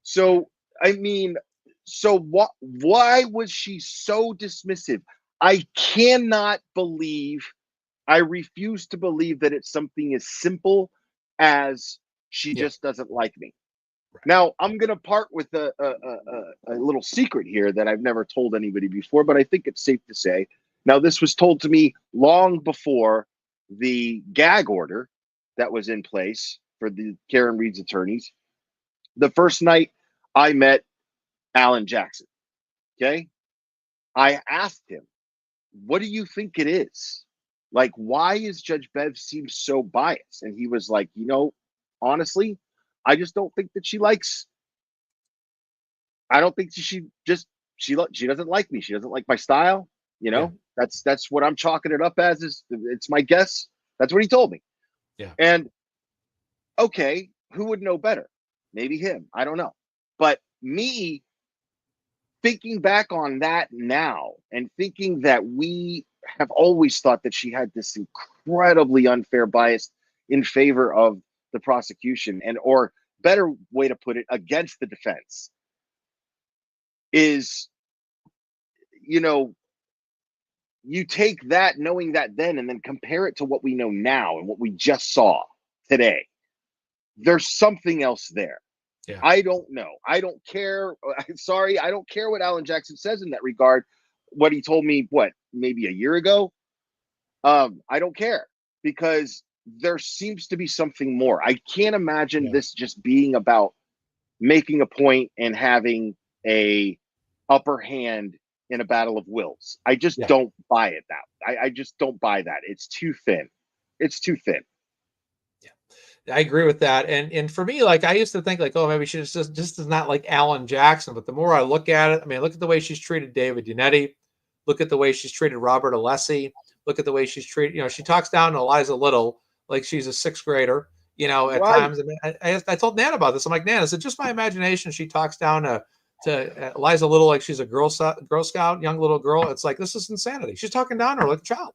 So, I mean, why was she so dismissive? I refuse to believe that it's something as simple as she just doesn't like me. Right. Now, I'm going to part with a little secret here that I've never told anybody before, but I think it's safe to say. Now, this was told to me long before the gag order that was in place for the Karen Read's attorneys. The first night I met Alan Jackson, okay, I asked him, what do you think it is? Like, why is Judge Bev seem so biased? And he was like, honestly, I just don't think that she likes. I don't think she doesn't like me. She doesn't like my style. That's what I'm chalking it up as. It's my guess. That's what he told me. Yeah. And okay, who would know better? Maybe him. I don't know. But me thinking back on that now and thinking that we have always thought that she had this incredibly unfair bias in favor of the prosecution, and or better way to put it, against the defense, is, you take that, knowing that then, and then compare it to what we know now and what we just saw today. There's something else there. Yeah. I don't know. I don't care. Sorry, I don't care what Alan Jackson says in that regard. What he told me, maybe a year ago? I don't care, because there seems to be something more. I can't imagine Yeah. this just being about making a point and having a upper hand in a battle of wills. I just Yeah. don't buy it I just don't buy that. It's too thin. It's too thin. I agree with that. And for me, like I used to think like, oh, maybe she's just is not like Alan Jackson. But the more I look at it, I mean, look at the way she's treated David Yannetti. Look at the way she's treated Robert Alessi. Look at the way she's treated, she talks down to Eliza Little like she's a sixth grader, at Right. times. I mean, I told Nan about this. I'm like, Nan, is it just my imagination? She talks down to Eliza Little like she's a Girl Scout, young little girl. It's like, this is insanity. She's talking down to her like a child.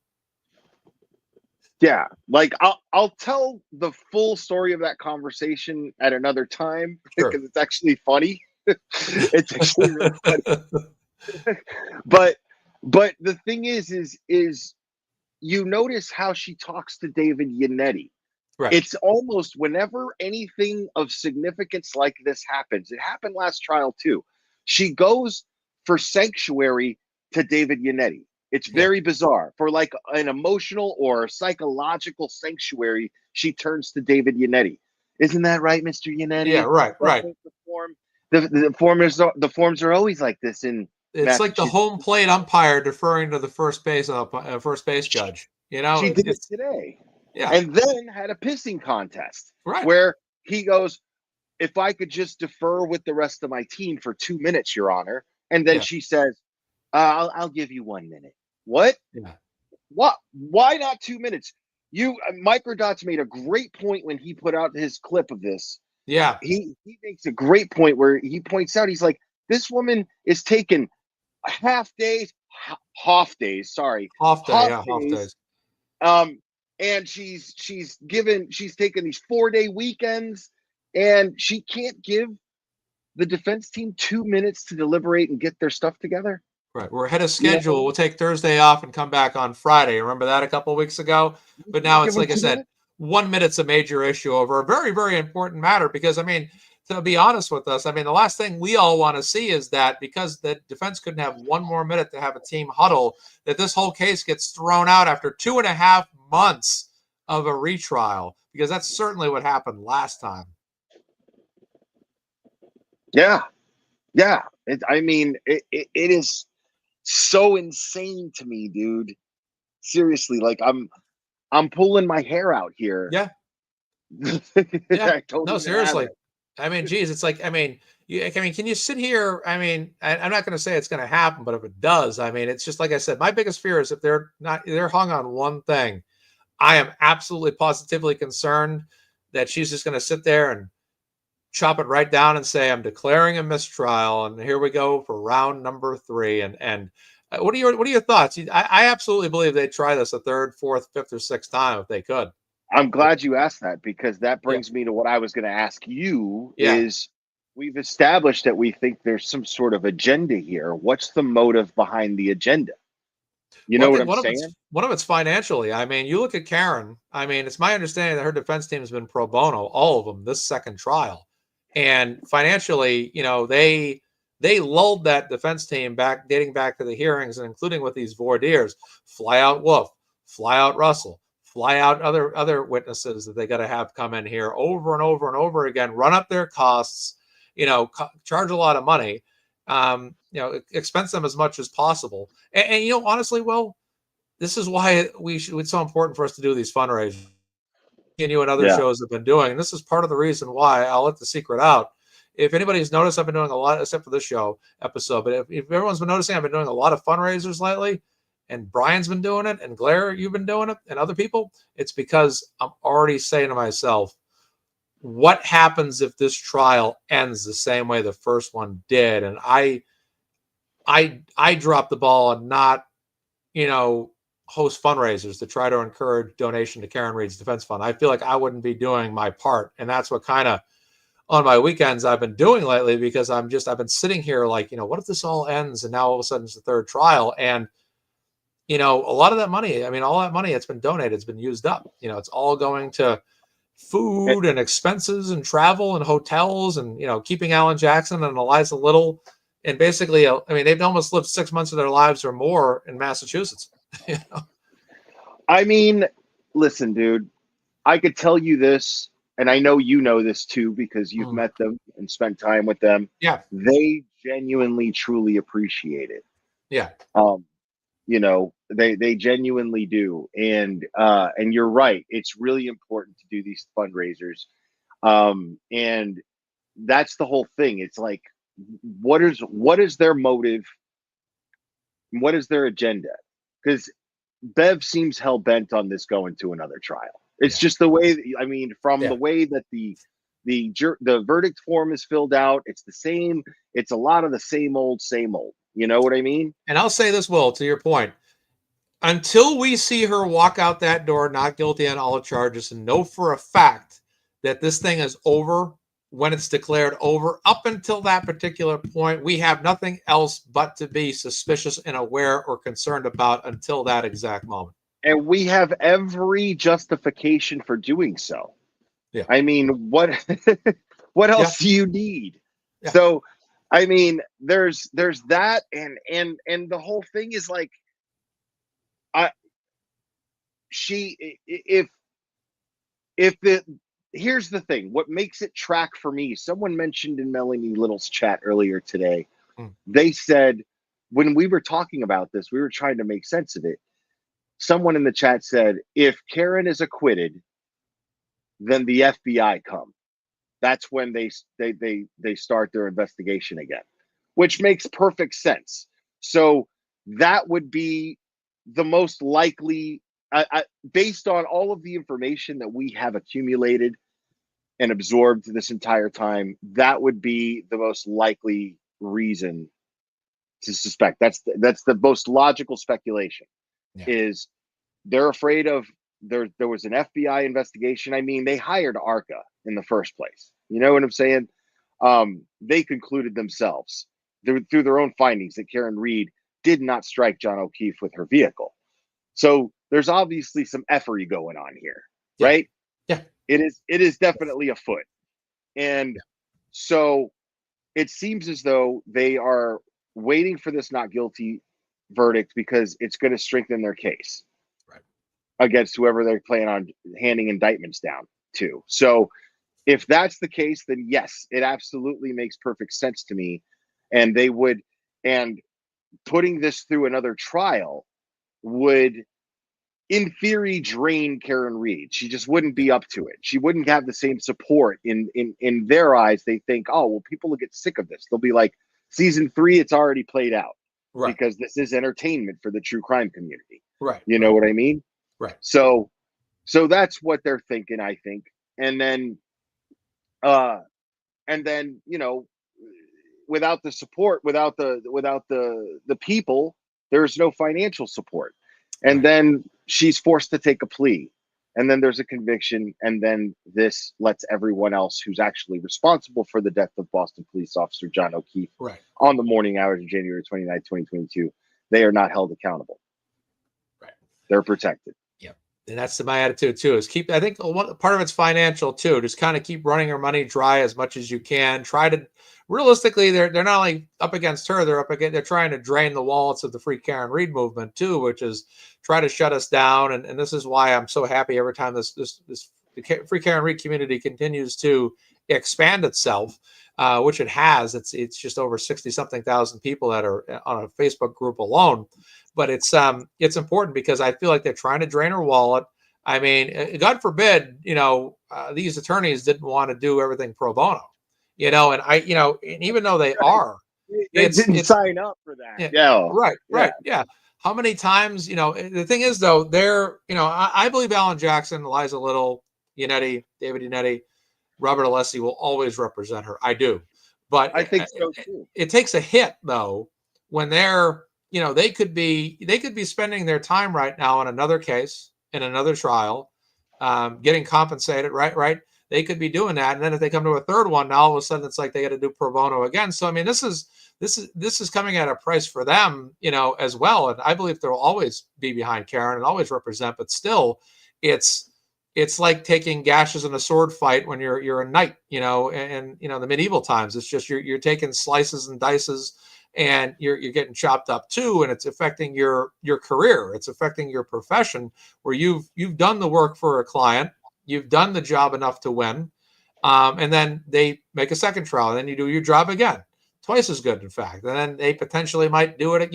Yeah, like I'll tell the full story of that conversation at another time Sure. because it's actually funny. It's actually really funny. but the thing is you notice how she talks to David Yannetti. Right. It's almost whenever anything of significance like this happens. It happened last trial too. She goes for sanctuary to David Yannetti. It's very bizarre. For like an emotional or psychological sanctuary, she turns to David Yannetti. Isn't that right, Mr. Yannetti? Yeah, right. The forms are always like this in It's like the home plate umpire deferring to the first base judge. She did it today. Yeah. And then had a pissing contest. Right. Where he goes, if I could just defer with the rest of my team for 2 minutes, Your Honor. And then she says, I'll give you 1 minute. What? Yeah. What? Why not 2 minutes? Microdots made a great point when he put out his clip of this. Yeah. He makes a great point where he points out, he's like, this woman is taking half days. And she's taking these 4-day weekends, and she can't give the defense team 2 minutes to deliberate and get their stuff together. Right. We're ahead of schedule. We'll take Thursday off and come back on Friday. Remember that a couple of weeks ago? But now it's like I said, 1 minute's a major issue over a very, very important matter. Because, I mean, to be honest with us, I mean, the last thing we all want to see is that because the defense couldn't have 1 more minute to have a team huddle, that this whole case gets thrown out after 2.5 months of a retrial. Because that's certainly what happened last time. Yeah. Yeah. It is so insane to me, dude. Seriously, like I'm pulling my hair out here. Yeah. Yeah. No, seriously. I mean, geez, it's like, can you sit here? I mean, I'm not going to say it's going to happen, but if it does, I mean, it's just like I said, my biggest fear is if they're hung on one thing. I am absolutely positively concerned that she's just going to sit there and chop it right down and say, I'm declaring a mistrial. And here we go for round number 3. And what are your thoughts? I absolutely believe they'd try this a third, fourth, fifth, or sixth time if they could. I'm glad you asked that, because that brings me to what I was going to ask you is we've established that we think there's some sort of agenda here. What's the motive behind the agenda? You know what I'm saying? One of it's financially. I mean, you look at Karen. I mean, it's my understanding that her defense team has been pro bono, all of them, this second trial. And financially, they lulled that defense team back, dating back to the hearings, and including with these voir dire, fly out Wolf, fly out Russell, fly out other witnesses that they got to have come in here over and over and over again, run up their costs, charge a lot of money, expense them as much as possible. And honestly, well, this is why it's so important for us to do these fundraisers. And you and other shows have been doing. And this is part of the reason why I'll let the secret out. If anybody's noticed, I've been doing a lot, except for this show episode. But if everyone's been noticing, I've been doing a lot of fundraisers lately. And Brian's been doing it, and Blair, you've been doing it, and other people. It's because I'm already saying to myself, what happens if this trial ends the same way the first one did? And I dropped the ball and not, host fundraisers to try to encourage donation to Karen Reed's defense fund. I feel like I wouldn't be doing my part. And that's what kind of on my weekends I've been doing lately, because I've been sitting here like, what if this all ends and now all of a sudden it's the third trial? And, a lot of that money, all that money that's been donated, it's been used up. It's all going to food and expenses and travel and hotels and, keeping Alan Jackson and Eliza Little. And basically, they've almost lived 6 months of their lives or more in Massachusetts. Listen, dude, I could tell you this, and I know you know this too because you've met them and spent time with them. Yeah. They genuinely, truly appreciate it. Yeah. You know, they genuinely do. And you're right. It's really important to do these fundraisers. And that's the whole thing. It's like, what is their motive? What is their agenda? Because Bev seems hell bent on this going to another trial. It's just the way. I mean, from the way that the verdict form is filled out, it's the same. It's a lot of the same old, same old. You know what I mean? And I'll say this, Will, to your point. Until we see her walk out that door, not guilty on all charges, and know for a fact that this thing is over when it's declared over, up until that particular point, we have nothing else but to be suspicious and aware or concerned about until that exact moment. And we have every justification for doing so. Yeah. I mean, what else do you need? Yeah. So, I mean, there's that, and the whole thing is like, here's the thing. What makes it track for me? Someone mentioned in Melanie Little's chat earlier today. They said when we were talking about this, we were trying to make sense of it. Someone in the chat said, if Karen is acquitted, then the FBI come. That's when they start their investigation again, which makes perfect sense. So that would be the most likely, based on all of the information that we have accumulated and absorbed this entire time, that would be the most likely reason to suspect. That's the most logical speculation. Is they're afraid of there was an FBI investigation. I mean, they hired ARCA in the first place. You know what I'm saying? They concluded themselves through their own findings that Karen Reed did not strike John O'Keefe with her vehicle. So there's obviously some effery going on here, right? Yeah. It is definitely afoot. And so it seems as though they are waiting for this not guilty verdict because it's going to strengthen their case against whoever they're planning on handing indictments down to. So if that's the case, then yes, it absolutely makes perfect sense to me. And putting this through another trial would, in theory, drain Karen Reed. She just wouldn't be up to it. She wouldn't have the same support in their eyes. They think, oh, well, people will get sick of this. They'll be like, season 3, it's already played out. Right. Because this is entertainment for the true crime community. Right. You know what I mean? Right. So that's what they're thinking, I think. And then, you know, without the support, without the people, there's no financial support. And then she's forced to take a plea. And then there's a conviction. And then this lets everyone else who's actually responsible for the death of Boston police officer John O'Keefe on the morning hours of January 29, 2022, they are not held accountable. Right. They're protected. And that's my attitude too, is I think part of it's financial too. Just kind of keep running your money dry as much as you can. Try to, realistically, they're not only up against her, they're trying to drain the wallets of the Free Karen Reed movement too, which is try to shut us down. And this is why I'm so happy every time the Free Karen Reed community continues to expand itself, which it has. It's just over 60-something thousand people that are on a Facebook group alone. But it's important because I feel like they're trying to drain her wallet. I mean, God forbid, you know, these attorneys didn't want to do everything pro bono, you know, and and even though they are, they didn't sign up for that. Yeah. Right. Yeah. How many times, you know, the thing is though, I believe Alan Jackson, Eliza Little, David Yannetti, Robert Alessi will always represent her. I do. But I think so too. It takes a hit though, when they're, you know, they could be spending their time right now on another case, in another trial, getting compensated, right? They could be doing that. And then if they come to a third one, now all of a sudden it's like they got to do pro bono again. So, I mean, this is coming at a price for them, you know, as well. And I believe they'll always be behind Karen and always represent, but still it's like taking gashes in a sword fight when you're a knight, you know, and you know, the medieval times. It's just you're taking slices and dices, and you're getting chopped up too, and it's affecting your career. It's affecting your profession, where you've done the work for a client, you've done the job enough to win. And then they make a second trial, and then you do your job again, twice as good, in fact. And then they potentially might do it.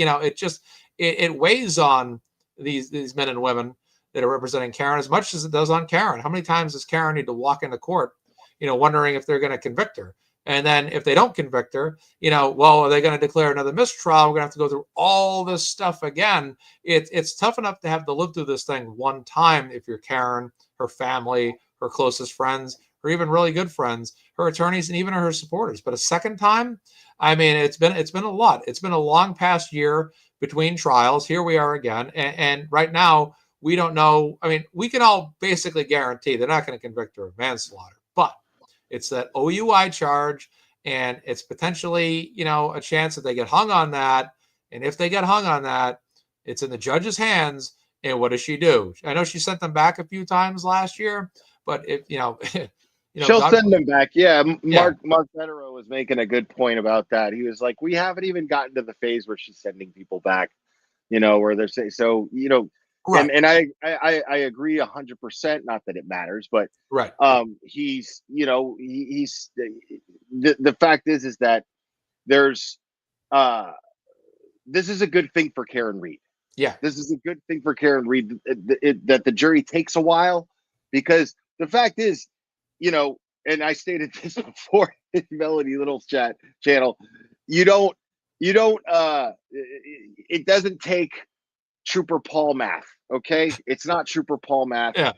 It weighs on these men and women that are representing Karen as much as it does on Karen. How many times does Karen need to walk into court, wondering if they're going to convict her? And then if they don't convict her, well, are they going to declare another mistrial? We're going to have to go through all this stuff again. It's tough enough to have to live through this thing one time if you're Karen, her family, her closest friends, or even really good friends, her attorneys, and even her supporters. But a second time, I mean, it's been a lot. It's been a long past year between trials. Here we are again. And right now, we don't know. I mean, we can all basically guarantee they're not going to convict her of manslaughter. But it's that OUI charge, and it's potentially, a chance that they get hung on that. And if they get hung on that, it's in the judge's hands. And what does she do? I know she sent them back a few times last year, but if she'll send them back. Yeah, Mark Federer was making a good point about that. He was like, we haven't even gotten to the phase where she's sending people back, where they're saying, so, right. And I agree 100%. Not that it matters, but right. He's the fact is that there's this is a good thing for Karen Reed. Yeah, this is a good thing for Karen Reed that the jury takes a while, because the fact is, and I stated this before in Melody Little's channel, it doesn't take Trooper Paul math. Okay, it's not Trooper Paul math. Yeah,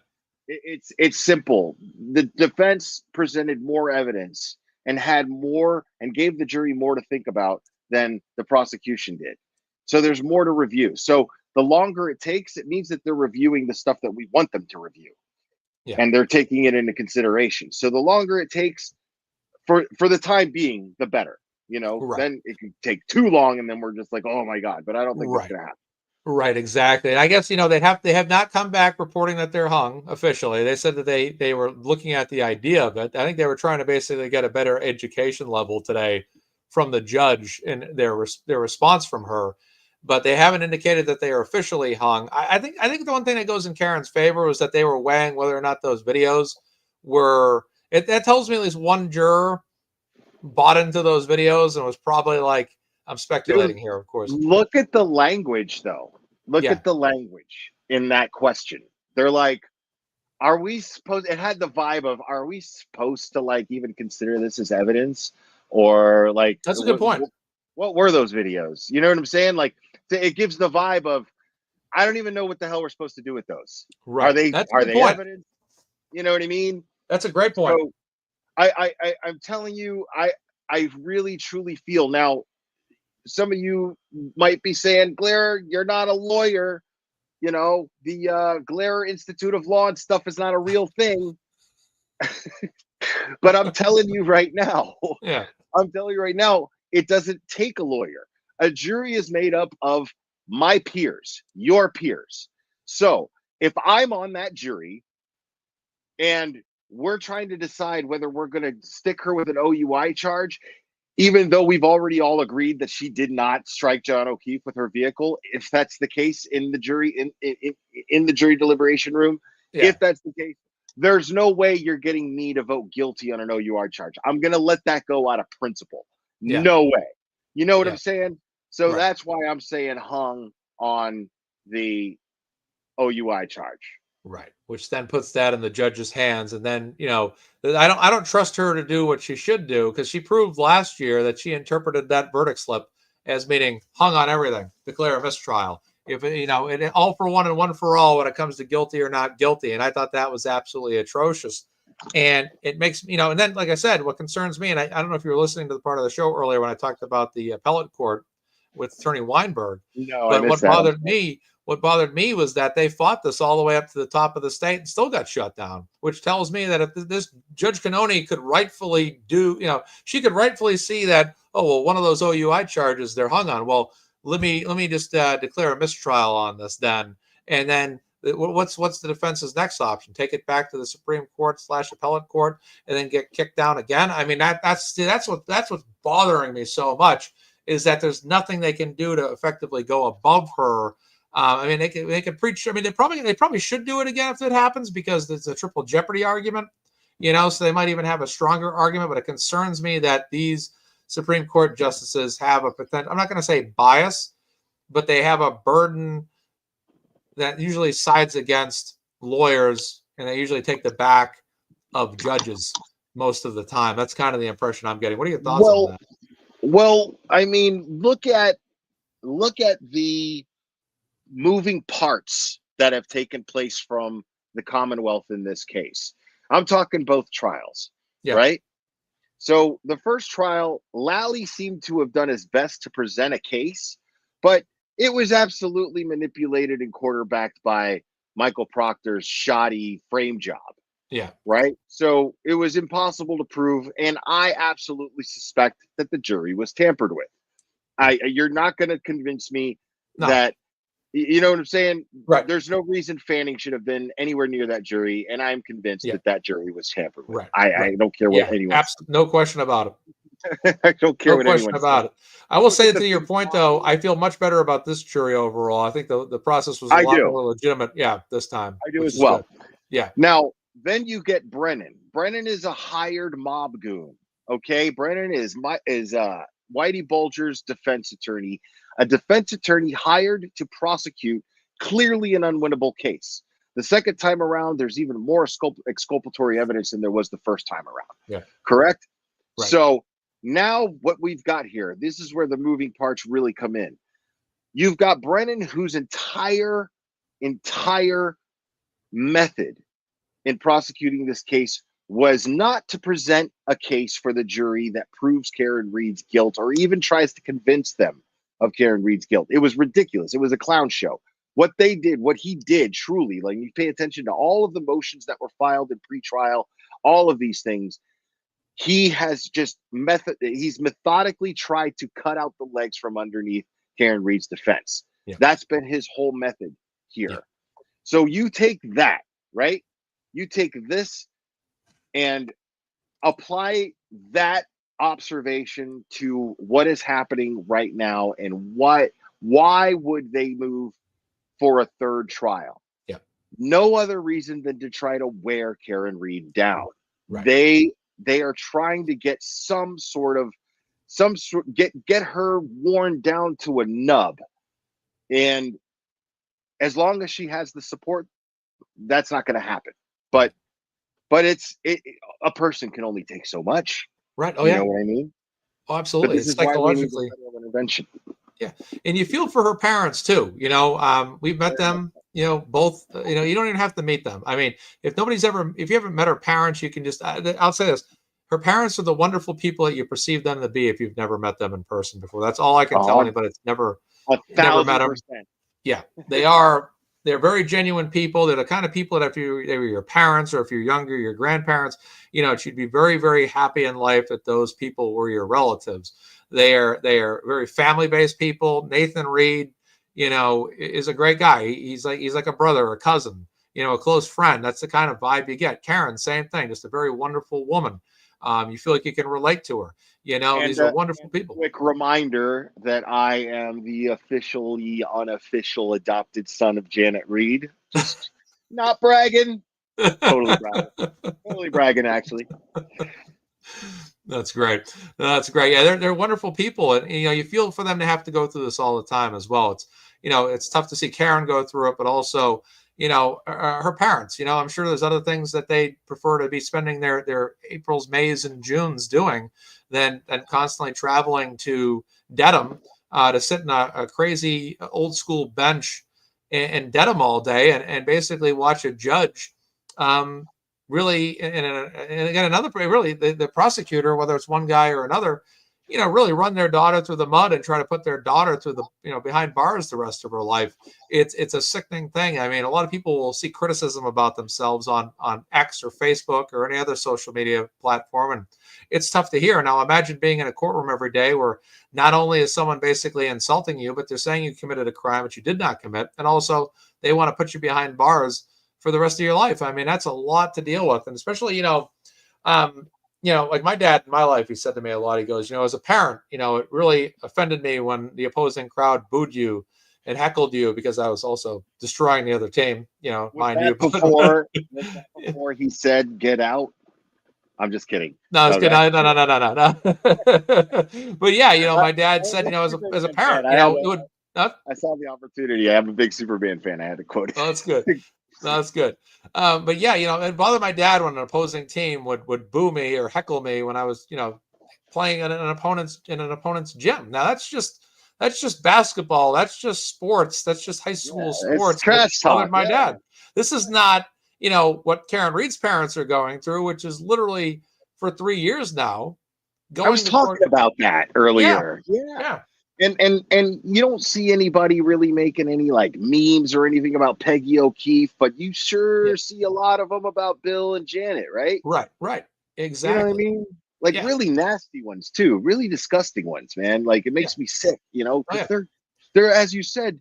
it's simple. The defense presented more evidence and had more and gave the jury more to think about than the prosecution did. So there's more to review. So the longer it takes, it means that they're reviewing the stuff that we want them to review. Yeah. And they're taking it into consideration. So the longer it takes, for the time being, the better. Right. Then it could take too long, and then we're just like, oh my God. But I don't think that's gonna happen. Right, exactly. And I guess they have not come back reporting that they're hung officially. They said that they were looking at the idea of it. I think they were trying to basically get a better education level today from the judge in their response from her. But they haven't indicated that they are officially hung. I think the one thing that goes in Karen's favor was that they were weighing whether or not those videos were. That tells me at least one juror bought into those videos and was probably like, I'm speculating here, of course. Look at the language, though. Look at the language in that question. They're like, are we supposed? It had the vibe of, are we supposed to like even consider this as evidence, or like? That's a good point. What were those videos? You know what I'm saying? Like, it gives the vibe of, I don't even know what the hell we're supposed to do with those. Right? Are they evidence? You know what I mean? That's a great point. So, I'm telling you, I really truly feel now. Some of you might be saying, Glare, you're not a lawyer. The Glare Institute of Law and stuff is not a real thing. But I'm telling you right now, it doesn't take a lawyer. A jury is made up of my peers, your peers. So if I'm on that jury and we're trying to decide whether we're going to stick her with an OUI charge, even though we've already all agreed that she did not strike John O'Keefe with her vehicle, if that's the case in the jury in the jury deliberation room, if that's the case, there's no way you're getting me to vote guilty on an OUI charge. I'm going to let that go out of principle. Yeah. No way. You know what I'm saying? So that's why I'm saying hung on the OUI charge. Right, which then puts that in the judge's hands, and then I don't trust her to do what she should do, because she proved last year that she interpreted that verdict slip as meaning hung on everything, declare a mistrial. If it all for one and one for all when it comes to guilty or not guilty, and I thought that was absolutely atrocious. And it makes and then, like I said, what concerns me, and I don't know if you were listening to the part of the show earlier when I talked about the appellate court with Attorney Weinberg. No, but what bothered me was that they fought this all the way up to the top of the state and still got shut down, which tells me that if this Judge Cannone could rightfully she could rightfully see that, oh, well, one of those OUI charges they're hung on. Well, let me just declare a mistrial on this then. And then what's the defense's next option? Take it back to the Supreme Court / appellate court and then get kicked down again? I mean, that's what's bothering me so much, is that there's nothing they can do to effectively go above her I mean, they could preach. I mean, they probably should do it again if it happens, because there's a triple jeopardy argument, so they might even have a stronger argument. But it concerns me that these Supreme Court justices have a potential, I'm not going to say bias, but they have a burden that usually sides against lawyers, and they usually take the back of judges most of the time. That's kind of the impression I'm getting. What are your thoughts on that? Well, I mean, look at the moving parts that have taken place from the Commonwealth in this case. I'm talking both trials, right? So the first trial, Lally seemed to have done his best to present a case, but it was absolutely manipulated and quarterbacked by Michael Proctor's shoddy frame job. Yeah. Right. So it was impossible to prove. And I absolutely suspect that the jury was tampered with. You're not going to convince me that, you know what I'm saying? Right. There's no reason Fanning should have been anywhere near that jury. And I'm convinced that jury was tampered with. I don't care what anyone says. No question about it. I don't care what anyone about it. I will say, to your point, though, I feel much better about this jury overall. I think the process was a lot more legitimate. Yeah, this time. I do as well. Good. Yeah. Now, then you get Brennan. Brennan is a hired mob goon. Okay, Brennan is Whitey Bulger's defense attorney, a defense attorney hired to prosecute clearly an unwinnable case. The second time around, there's even more exculpatory evidence than there was the first time around. Yeah. Correct? Right. So now what we've got here, this is where the moving parts really come in. You've got Brennan, whose entire method in prosecuting this case was not to present a case for the jury that proves Karen Read's guilt or even tries to convince them of Karen Read's guilt. It was ridiculous. It was a clown show. What he did, truly, like, you pay attention to all of the motions that were filed in pretrial, all of these things, he has just he's methodically tried to cut out the legs from underneath Karen Read's defense. Yeah. That's been his whole method here. Yeah. So you take that, right? You take this and apply that observation to what is happening right now, and why would they move for a third trial? Yeah. No other reason than to try to wear Karen Read down. Right. They are trying to get get her worn down to a nub. And as long as she has the support, that's not going to happen. But a person can only take so much. Right. Oh, you know what I mean? Oh, absolutely. It's psychologically. Intervention. Yeah. And you feel for her parents too. We've met them, both, you don't even have to meet them. I mean, if you haven't met her parents, you can just, I'll say this. Her parents are the wonderful people that you perceive them to be if you've never met them in person before. That's all I can tell anybody. It's never met them. Yeah. They're very genuine people. They're the kind of people that if they were your parents, or if you're younger, your grandparents, you'd be very, very happy in life that those people were your relatives. They are very family-based people. Nathan Read, is a great guy. He's like a brother, a cousin, a close friend. That's the kind of vibe you get. Karen, same thing, just a very wonderful woman. You feel like you can relate to her. These are wonderful people. Quick reminder that I am the officially unofficial adopted son of Janet Read. Just not bragging. Totally bragging, actually. That's great. Yeah, they're wonderful people, and you feel for them to have to go through this all the time as well. It's tough to see Karen go through it, but also her parents. I'm sure there's other things that they prefer to be spending their Aprils, Mays, and Junes doing than constantly traveling to Dedham to sit in a crazy old school bench in Dedham all day and basically watch a judge really, and again, the prosecutor, whether it's one guy or another, really run their daughter through the mud and try to put their daughter through the, behind bars the rest of her life. It's a sickening thing. I mean, a lot of people will see criticism about themselves on X or Facebook or any other social media platform, and it's tough to hear. Now, imagine being in a courtroom every day where not only is someone basically insulting you, but they're saying you committed a crime that you did not commit, and also they want to put you behind bars for the rest of your life. I mean, that's a lot to deal with, and especially, like my dad in my life, he said to me a lot, he goes, as a parent, it really offended me when the opposing crowd booed you, and heckled you because I was also destroying the other team, mind you. Was that before he said get out? I'm just kidding. No, it's good. No. But yeah, my dad said, as a parent, it would. I saw the opportunity. I am a big Superman fan. I had to quote it. Oh, that's good. No, that's good. But yeah, it bothered my dad when an opposing team would boo me or heckle me when I was, playing in an opponent's gym. Now that's just basketball. That's just sports. That's just high school sports. It's trash talk. My dad. This is not, what Karen Reed's parents are going through, which is literally for 3 years now. I was talking about that earlier. Yeah. And you don't see anybody really making any like memes or anything about Peggy O'Keefe, but you sure see a lot of them about Bill and Janet, right? Right. Exactly. You know what I mean? Like really nasty ones too, really disgusting ones, man. Like it makes me sick, because they're, as you said,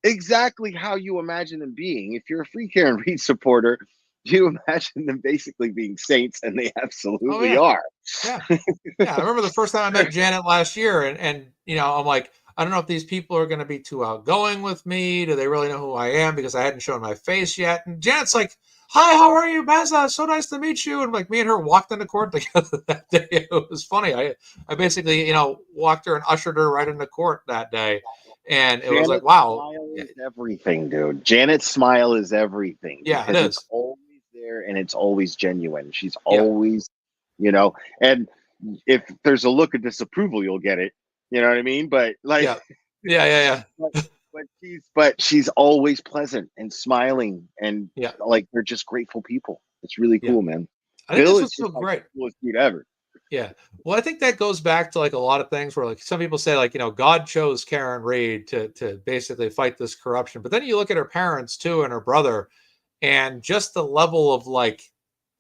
exactly how you imagine them being. If you're a Free Karen Reed supporter, you imagine them basically being saints, and they absolutely are. Yeah. I remember the first time I met Janet last year, and I'm like, I don't know if these people are going to be too outgoing with me. Do they really know who I am? Because I hadn't shown my face yet. And Janet's like, "Hi, how are you, Mazza? So nice to meet you." And like me and her walked into court together that day. It was funny. I basically, walked her and ushered her right into court that day. And it was like, wow. Smile is everything, dude. Janet's smile is everything. Yeah, it is. It's always there and it's always genuine. She's always, and if there's a look of disapproval, you'll get it. You know what I mean? But like, yeah. But she's always pleasant and smiling, and like they're just grateful people. It's really cool, man. I think Bill is so great. The coolest dude ever. Yeah. Well, I think that goes back to like a lot of things where like some people say like, God chose Karen Reed to basically fight this corruption. But then you look at her parents too and her brother, and just the level of like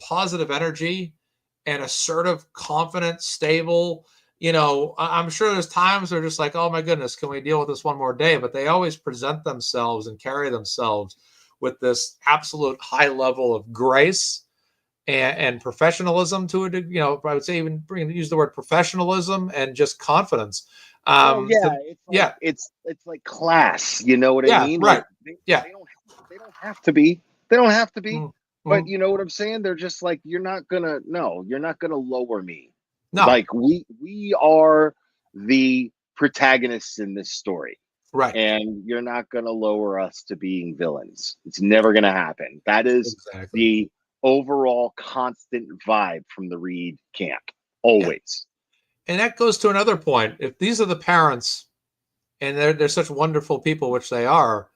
positive energy and assertive, confident, stable. I'm sure there's times they're just like, oh my goodness, can we deal with this one more day? But they always present themselves and carry themselves with this absolute high level of grace and professionalism to it. I would say even use the word professionalism and just confidence. It's like class. You know what I mean? Right. Like they don't have to be. They don't have to be. Mm-hmm. But you know what I'm saying? They're just like, you're not gonna lower me. No. Like we are the protagonists in this story. Right. And you're not gonna lower us to being villains. It's never gonna happen. That is the overall constant vibe from the Reed camp. Always. And that goes to another point. If these are the parents and they're such wonderful people, which they are,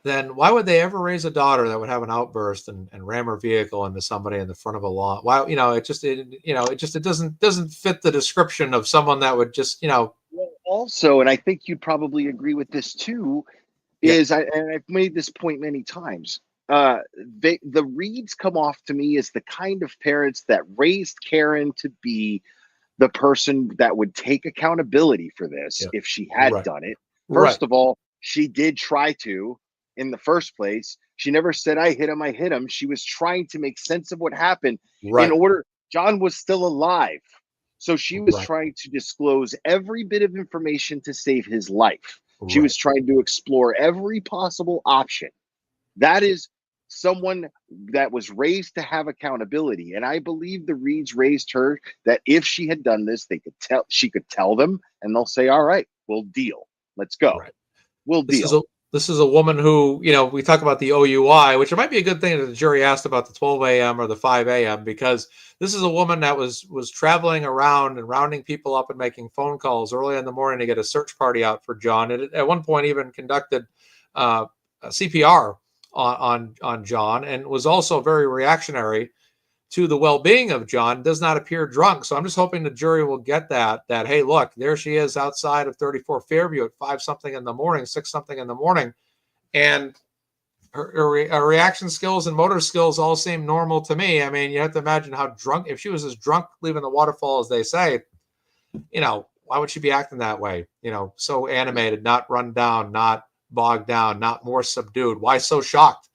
then why would they ever raise a daughter that would have an outburst and ram her vehicle into somebody in the front of a lawn? Why, it doesn't fit the description of someone that would just, Well, also, and I think you'd probably agree with this too, and I've made this point many times. The Reeds come off to me as the kind of parents that raised Karen to be the person that would take accountability for this if she had done it. First of all, she did try to. In the first place, she never said, I hit him. She was trying to make sense of what happened in order. John was still alive. So she was trying to disclose every bit of information to save his life. She was trying to explore every possible option. That is someone that was raised to have accountability. And I believe the Reeds raised her that if she had done this, she could tell them and they'll say, all right, we'll deal. Let's go. We'll deal. This is a woman who, we talk about the OUI, which it might be a good thing that the jury asked about the 12 a.m. or the 5 a.m. because this is a woman that was traveling around and rounding people up and making phone calls early in the morning to get a search party out for John. And at one point even conducted CPR on John, and was also very reactionary to the well-being of John. Does not appear drunk. So I'm just hoping the jury will get that, hey, look, there she is outside of 34 Fairview at 5-something in the morning, 6-something in the morning. And her reaction skills and motor skills all seem normal to me. I mean, you have to imagine how drunk, if she was as drunk leaving the waterfall as they say, why would she be acting that way? So animated, not run down, not bogged down, not more subdued. Why so shocked?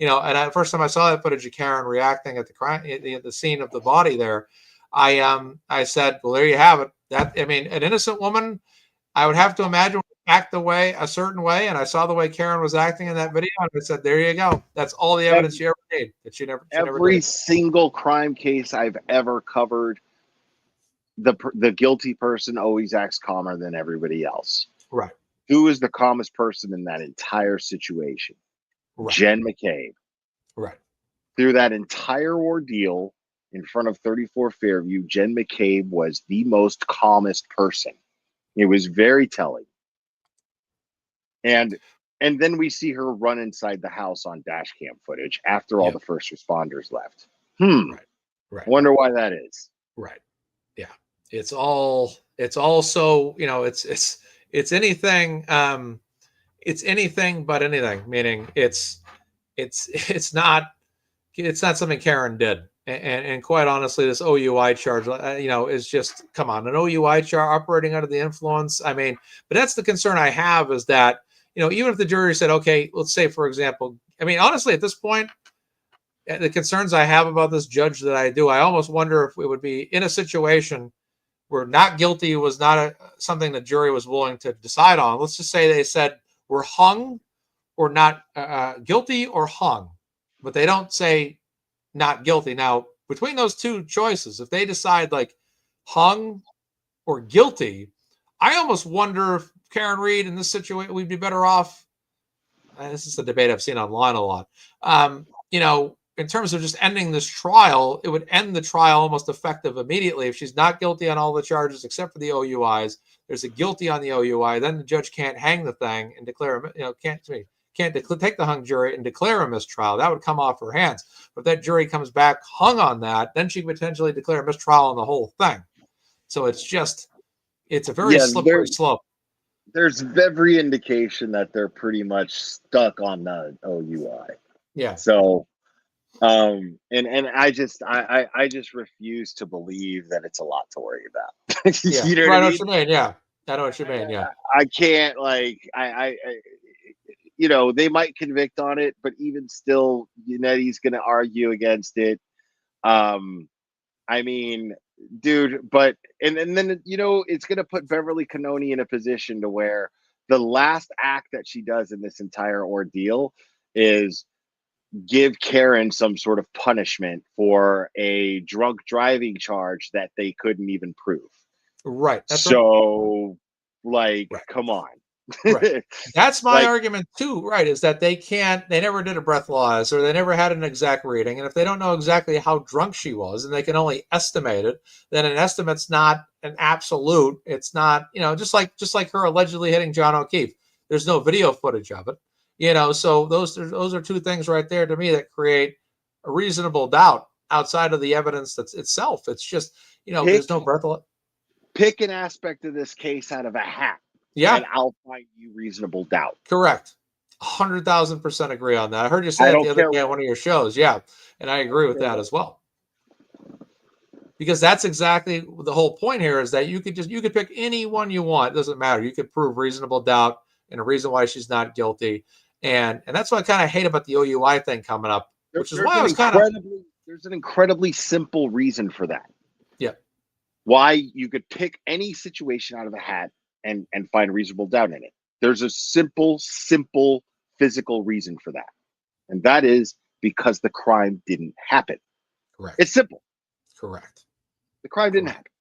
And the first time I saw that footage of Karen reacting at the crime, at the scene of the body there, I said, well, there you have it. An innocent woman, I would have to imagine act a certain way, and I saw the way Karen was acting in that video, and I said, "There you go. That's all the evidence you ever need that she never did Every it." single crime case I've ever covered, the guilty person always acts calmer than everybody else. Right. Who is the calmest person in that entire situation? Right. Jen McCabe. Right. Through that entire ordeal in front of 34 Fairview, Jen McCabe was the most calmest person. It was very telling. And then we see her run inside the house on dash cam footage after all the first responders left. Right. Right. Wonder why that is. Right. Yeah. It's all so, it's anything, it's anything but anything, meaning it's not something Karen did. And quite honestly, this OUI charge, is just, come on, an OUI charge, operating under the influence. I mean, but that's the concern I have, is that, even if the jury said, okay, let's say, for example, I mean, honestly, at this point, the concerns I have about this judge that I almost wonder if it would be in a situation where not guilty was not something the jury was willing to decide on. Let's just say they said we're hung or not guilty or hung, but they don't say not guilty. Now, between those two choices, if they decide like hung or guilty, I almost wonder if Karen Reed in this situation, we'd be better off. This is a debate I've seen online a lot. In terms of just ending this trial, it would end the trial almost effective immediately. If she's not guilty on all the charges except for the OUIs, there's a guilty on the OUI, then the judge can't hang the thing and declare, can't take the hung jury and declare a mistrial. That would come off her hands. But if that jury comes back hung on that, then she could potentially declare a mistrial on the whole thing. So it's a very slippery slope. There's every indication that they're pretty much stuck on the OUI. Yeah. So, and I just refuse to believe that it's a lot to worry about. Yeah. You know what I mean? What you mean. Yeah. I know what you mean. Yeah. I can't they might convict on it, but even still, he's going to argue against it. I mean, dude, but and then it's going to put Beverly Cannone in a position to where the last act that she does in this entire ordeal is give Karen some sort of punishment for a drunk driving charge that they couldn't even prove. Right. That's so right. Come on. Right. That's my argument too, right? Is that they never did a breathalyzer, or they never had an exact reading. And if they don't know exactly how drunk she was and they can only estimate it, then an estimate's not an absolute. It's not, just like her allegedly hitting John O'Keefe. There's no video footage of it, so those are two things right there to me that create a reasonable doubt outside of the evidence that's itself. It's just, there's no breathalyzer. Pick an aspect of this case out of a hat. Yeah. And I'll find you reasonable doubt. Correct. 100,000% agree on that. I heard you say that the other day on one of your shows. Yeah. And I agree with that as well. Because that's exactly the whole point here, is that you could pick any one you want. It doesn't matter. You could prove reasonable doubt and a reason why she's not guilty. And that's what I kind of hate about the OUI thing coming up, which is why I was there's an incredibly simple reason for that. Yeah. Why you could pick any situation out of a hat and find reasonable doubt in it. There's a simple physical reason for that. And that is because the crime didn't happen. Correct. It's simple. Correct. The crime didn't happen.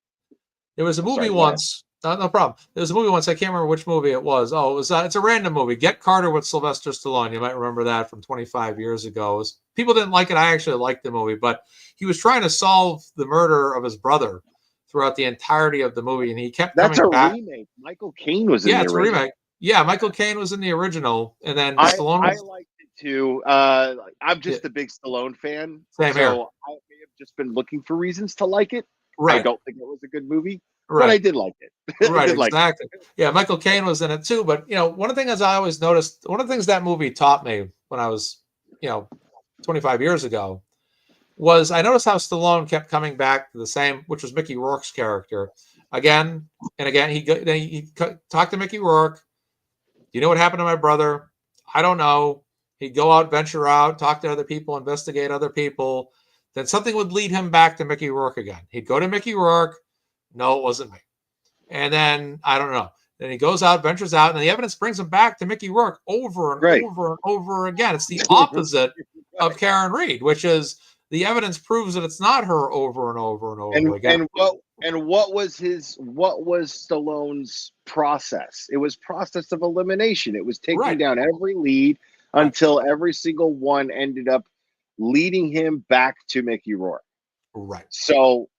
There was a movie once. No problem. There was a movie once. I can't remember which movie it was. Oh, it was. It's a random movie. Get Carter with Sylvester Stallone. You might remember that from 25 years ago. People didn't like it. I actually liked the movie, but he was trying to solve the murder of his brother throughout the entirety of the movie, and he kept coming back. That's a remake. Michael Caine was in the original. Yeah, it's a remake. Yeah, Michael Caine was in the original, and then Stallone. I liked it too. I'm just a big Stallone fan. Same here. I may have just been looking for reasons to like it. Right. I don't think it was a good movie, right. but I did like it. Right, exactly. Yeah, Michael Caine was in it too. But one of the things I always noticed, one of the things that movie taught me when I was, 25 years ago, was I noticed how Stallone kept coming back to the same, which was Mickey Rourke's character, again and again. He talked to Mickey Rourke. You know what happened to my brother? I don't know. He'd go out, venture out, talk to other people, investigate other people. Then something would lead him back to Mickey Rourke again. He'd go to Mickey Rourke. No, it wasn't me. And then, I don't know. Then he goes out, ventures out, and the evidence brings him back to Mickey Rourke over and Right. over and over again. It's the opposite of Karen Reed, which is the evidence proves that it's not her over and over and over again. And what was Stallone's process? It was process of elimination. It was taking down every lead until every single one ended up leading him back to Mickey Rourke. Right. So,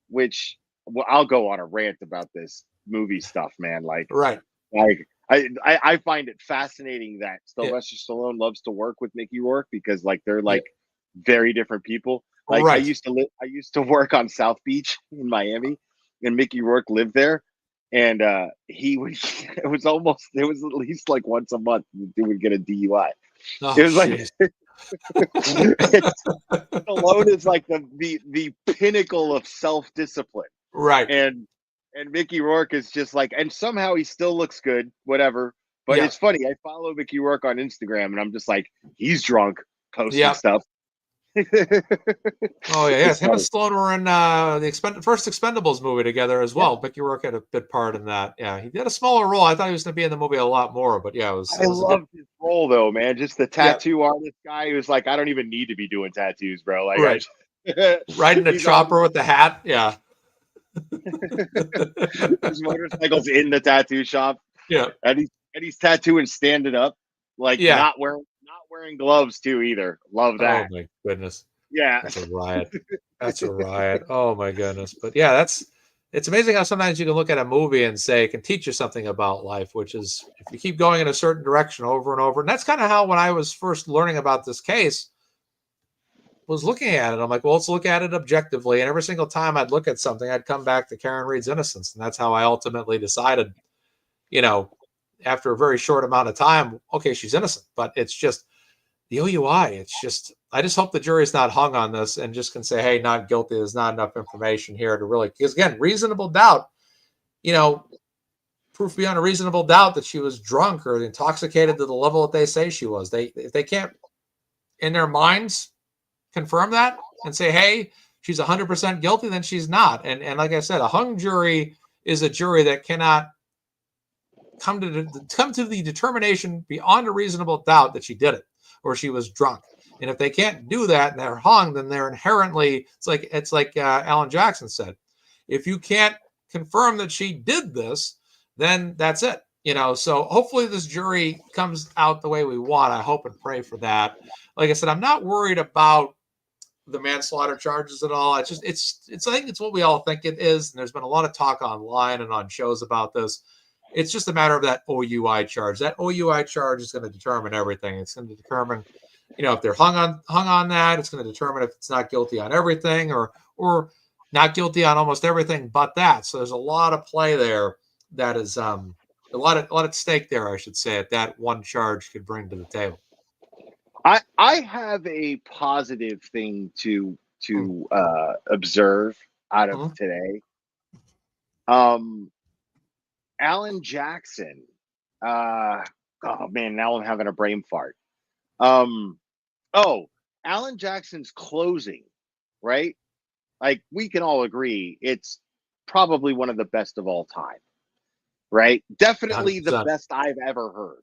which I'll go on a rant about this movie stuff, man. Like I find it fascinating that Sylvester Stallone loves to work with Mickey Rourke because they're very different people. I used to work on South Beach in Miami, and Mickey Rourke lived there, and it was at least once a month he would get a DUI. Oh, it was Stallone is the pinnacle of self-discipline, right? And Mickey Rourke is just and somehow he still looks good, whatever. But it's funny. I follow Mickey Rourke on Instagram, and I'm just he's drunk posting stuff. Oh yeah, yes. Him and Stallone were in the first Expendables movie together as well. Mickey Rourke had a big part in that. Yeah, he did a smaller role. I thought he was going to be in the movie a lot more, but yeah, it was. I loved his role though, man. Just the tattoo artist guy who was I don't even need to be doing tattoos, bro. Right. Riding the chopper with the hat. Yeah. His motorcycle's in the tattoo shop. Yeah. And he's tattooing standing up, not wearing gloves too either. Love that. Oh my goodness. Yeah. That's a riot. That's a riot. Oh my goodness. But yeah, it's amazing how sometimes you can look at a movie and say it can teach you something about life, which is if you keep going in a certain direction over and over. And that's kind of how when I was first learning about this case, was looking at it. I'm like, well, let's look at it objectively. And every single time I'd look at something, I'd come back to Karen Reed's innocence. And that's how I ultimately decided, after a very short amount of time, okay, she's innocent. But it's just the OUI. I just hope the jury's not hung on this and just can say, hey, not guilty. There's not enough information here to really, because again, reasonable doubt, proof beyond a reasonable doubt that she was drunk or intoxicated to the level that they say she was. If they can't, in their minds, confirm that and say, hey, she's 100% guilty, then she's not. And like I said, a hung jury is a jury that cannot come to the determination beyond a reasonable doubt that she did it or she was drunk. And if they can't do that and they're hung, then they're inherently, it's like Alan Jackson said, if you can't confirm that she did this, then that's it. So hopefully this jury comes out the way we want. I hope and pray for that. Like I said, I'm not worried about the manslaughter charges at all. I think it's what we all think it is. And there's been a lot of talk online and on shows about this. It's just a matter of that OUI charge. That OUI charge is going to determine everything. It's going to determine, if they're hung on that. It's going to determine if it's not guilty on everything or not guilty on almost everything but that. So there's a lot of play there. That is a lot at stake there, I should say, that one charge could bring to the table. I have a positive thing to observe out of today. Alan Jackson. Oh man, now I'm having a brain fart. Alan Jackson's closing, right? We can all agree it's probably one of the best of all time, right? Definitely 100%. The best I've ever heard.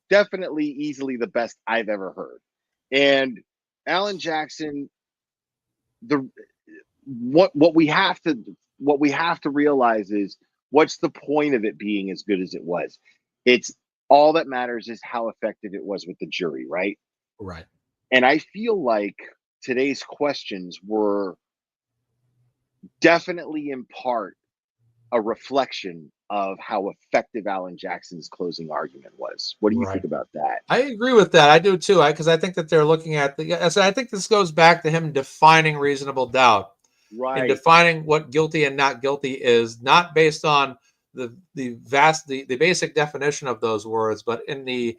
Definitely easily the best I've ever heard. And Alan Jackson, what we have to realize is what's the point of it being as good as it was? It's all that matters is how effective it was with the jury, right? Right. And I feel like today's questions were definitely in part a reflection of how effective Alan Jackson's closing argument was. What do you think about that? I agree with that. I do too, because I think that they're looking at I think this goes back to him defining reasonable doubt, right? And defining what guilty and not guilty is, not based on the basic definition of those words, but in the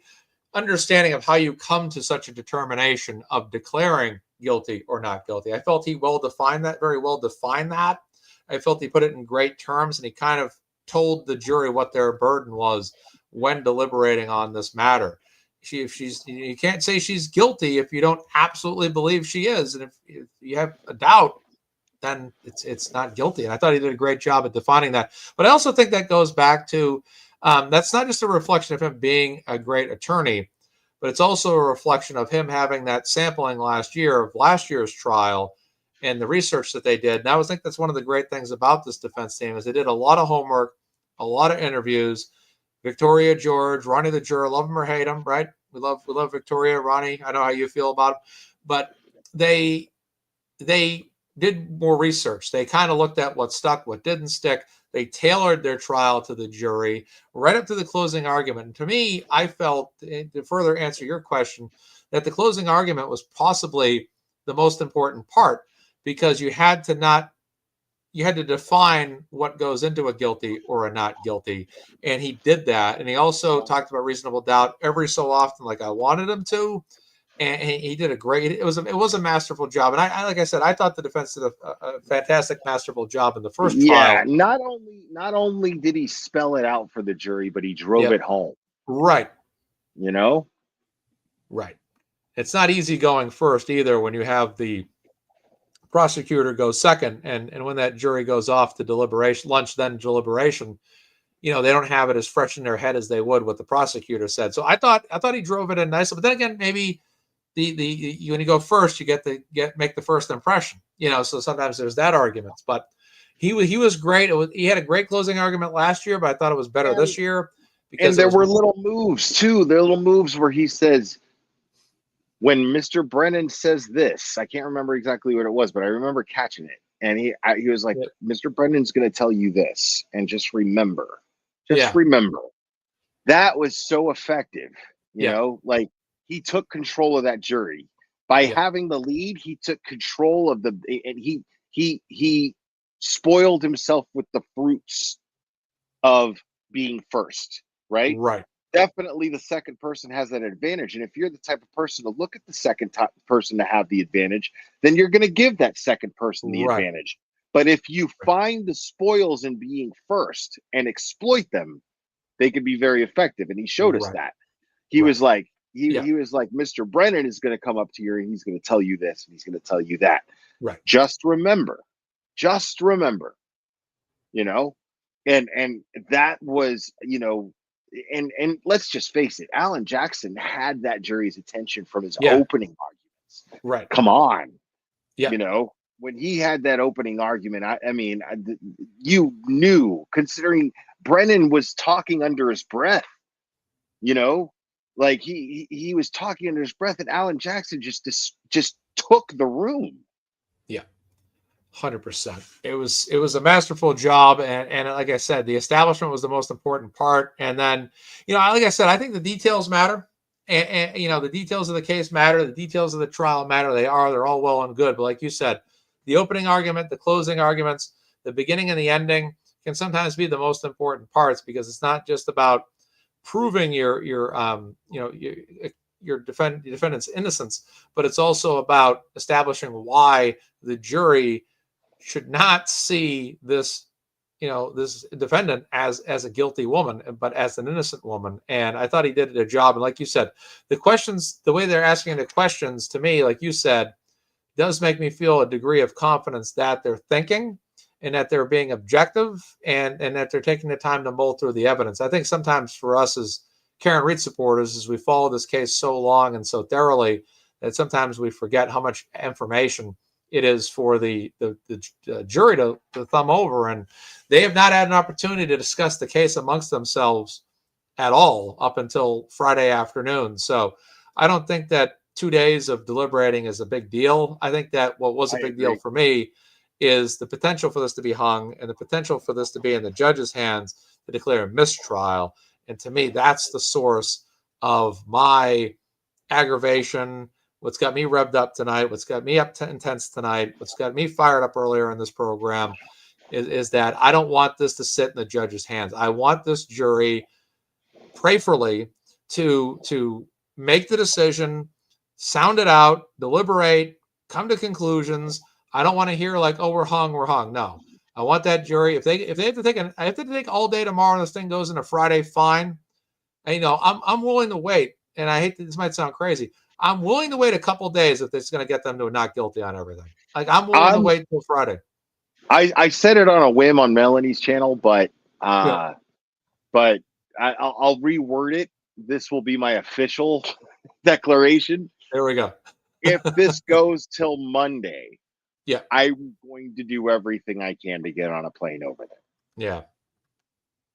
understanding of how you come to such a determination of declaring guilty or not guilty. I felt he very well defined that. I felt he put it in great terms, and he kind of told the jury what their burden was when deliberating on this matter. You can't say she's guilty if you don't absolutely believe she is. And if you have a doubt, then it's not guilty. And I thought he did a great job at defining that. But I also think that goes back to that's not just a reflection of him being a great attorney, but it's also a reflection of him having that sampling last year of last year's trial and the research that they did. And I think that's one of the great things about this defense team is they did a lot of homework, a lot of interviews. Victoria, George, Ronnie the juror, love him or hate him, right? We love Victoria, Ronnie. I know how you feel about him, but they did more research. They kind of looked at what stuck, what didn't stick. They tailored their trial to the jury right up to the closing argument. And to me, I felt, to further answer your question, that the closing argument was possibly the most important part because you had to define what goes into a guilty or a not guilty. And he did that. And he also talked about reasonable doubt every so often, like I wanted him to. And he did a great. It was a masterful job. And I like I said, I thought the defense did a fantastic, masterful job in the first trial. Yeah, not only did he spell it out for the jury, but he drove it home. Right. You know. Right. It's not easy going first either when you have the prosecutor go second, and when that jury goes off to deliberation, lunch then deliberation, they don't have it as fresh in their head as they would what the prosecutor said. So I thought he drove it in nicely. But then again, maybe. When you go first, you make the first impression, so sometimes there's that argument, but he was great. He had a great closing argument last year, but I thought it was better this year because there were little moves too. There are little moves where he says, when Mr. Brennan says this, I can't remember exactly what it was, but I remember catching it. And he was like, Mr. Brennan's going to tell you this, and just remember, remember. That was so effective, you know, like, he took control of that jury by having the lead. He took control of and he spoiled himself with the fruits of being first, right? Right. Definitely the second person has that advantage. And if you're the type of person to look at the second person to have the advantage, then you're going to give that second person the advantage. But if you find the spoils in being first and exploit them, they can be very effective. And he showed us that. He was like, he was like, Mr. Brennan is going to come up to you and he's going to tell you this and he's going to tell you that. Right. Just remember, and that was, and let's just face it, Alan Jackson had that jury's attention from his opening arguments. Right. Come on. Yeah. When he had that opening argument, you knew, considering Brennan was talking under his breath, like he was talking under his breath, and Alan Jackson just took the room. Yeah, 100%. It was a masterful job, and like I said, the establishment was the most important part. And then, like I said, I think the details matter, and the details of the case matter, the details of the trial matter. They're all well and good, but like you said, the opening argument, the closing arguments, the beginning and the ending can sometimes be the most important parts because it's not just about proving your defendant's innocence, but it's also about establishing why the jury should not see this defendant as a guilty woman, but as an innocent woman. And I thought he did a job. And like you said, the questions, the way they're asking the questions to me, like you said, does make me feel a degree of confidence that they're thinking and that they're being objective and that they're taking the time to mull through the evidence. I think sometimes for us as Karen Reed supporters, as we follow this case so long and so thoroughly, that sometimes we forget how much information it is for the jury to thumb over. And they have not had an opportunity to discuss the case amongst themselves at all up until Friday afternoon. So I don't think that 2 days of deliberating is a big deal. I think that what was a big deal for me is the potential for this to be hung and the potential for this to be in the judge's hands to declare a mistrial. And to me, that's the source of my aggravation, what's got me revved up tonight, what's got me intense tonight, what's got me fired up earlier in this program is that I don't want this to sit in the judge's hands. I want this jury prayerfully to make the decision, sound it out, deliberate, come to conclusions. I don't want to hear like, oh, we're hung. No, I want that jury. If they have to take all day tomorrow and this thing goes into Friday, fine. And, I'm willing to wait. And I hate that this might sound crazy. I'm willing to wait a couple of days if it's going to get them to a not guilty on everything. Like I'm willing to wait till Friday. I said it on a whim on Melanie's channel, but Yeah. I'll reword it. This will be my official declaration. There we go. If this goes till Monday, Yeah. I'm going to do everything I can to get on a plane over Yeah.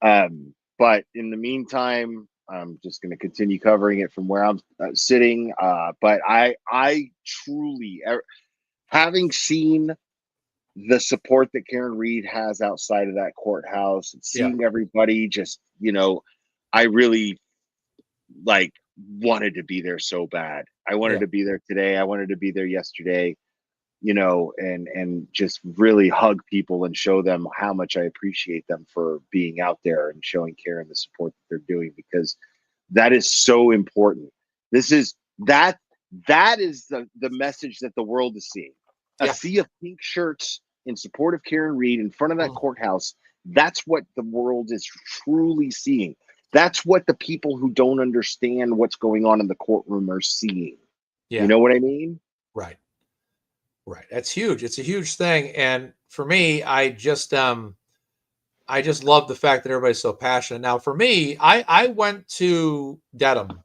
there. But in the meantime, I'm just going to continue covering it from where I'm sitting. But I truly, having seen the support that Karen Reed has outside of that courthouse and Yeah. seeing everybody just, I really like wanted to be there so bad. I wanted Yeah. to be there today. I wanted to be there yesterday, and just really hug people and show them how much I appreciate them for being out there and showing Karen the support that they're doing, because that is so important. This is that is the message that the world is seeing. A Yeah. sea of pink shirts in support of Karen Reed in front of that courthouse. That's what the world is truly seeing. That's what the people who don't understand what's going on in the courtroom are seeing. Yeah. You know what I mean? Right. Right. That's huge. It's a huge thing. And for me, I just love the fact that everybody's so passionate. Now, for me, I went to Dedham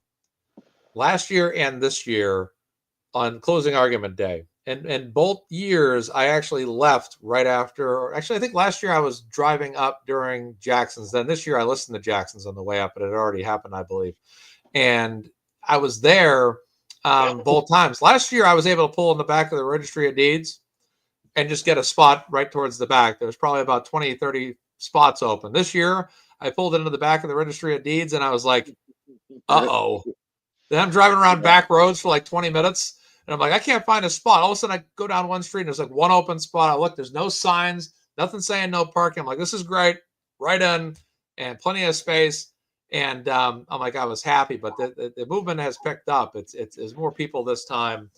last year and this year on closing argument day. And both years I actually left right after, or actually I think last year I was driving up during Jackson's. Then this year I listened to Jackson's on the way up, but it had already happened, I believe. And I was there both times. Last year I was able to pull in the back of the registry of deeds and just get a spot right towards the back. There was probably about 20, 30 spots open. This year I pulled into the back of the registry of deeds and I was like, uh-oh. Then I'm driving around back roads for like 20 minutes. And I'm like, I can't find a spot. All of a sudden, I go down one street and there's like one open spot. I look, there's no signs, nothing saying no parking. I'm like, this is great. Right in and plenty of space. And I'm like, I was happy, but the movement has picked up. It's more people this time.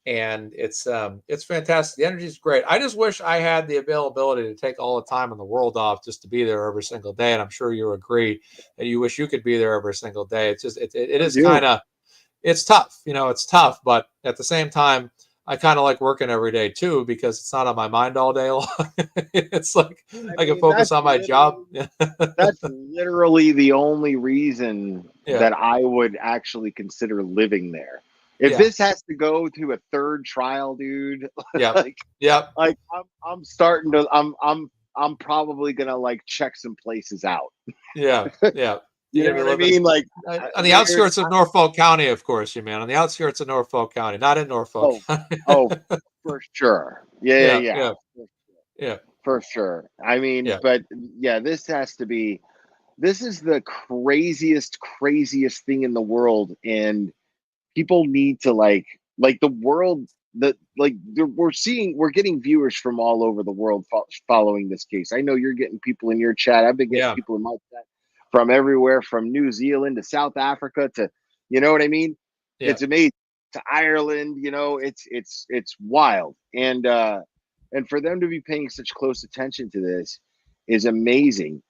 And it's fantastic. The energy is great. I just wish I had the availability to take all the time in the world off just to be there every single day. And I'm sure you agree that you wish you could be there every single day. It's just, it is kind of, it's tough, it's tough, but at the same time, I kind of like working every day too, because it's not on my mind all day long. It's like I can focus on my job. That's literally the only reason Yeah. that I would actually consider living there. If Yeah. this has to go to a third trial, dude, Yeah. like, Yeah. like I'm starting to I'm probably gonna like check some places out. Yeah. Yeah. You You're know gonna what be I living mean? Like on the outskirts of Norfolk County, of course, you man. On the outskirts of Norfolk County, not in Norfolk oh County. oh for sure. Yeah, Yeah. yeah, Yeah. yeah. Yeah. For sure. I mean, Yeah. but yeah, this is the craziest thing in the world, and people need to like the world that like we're getting viewers from all over the world following this case. I know you're getting people in your chat. I've been getting Yeah. people in my chat from everywhere, from New Zealand to South Africa to, you know what I mean? Yeah. It's amazing, to Ireland. It's wild, and for them to be paying such close attention to this is amazing.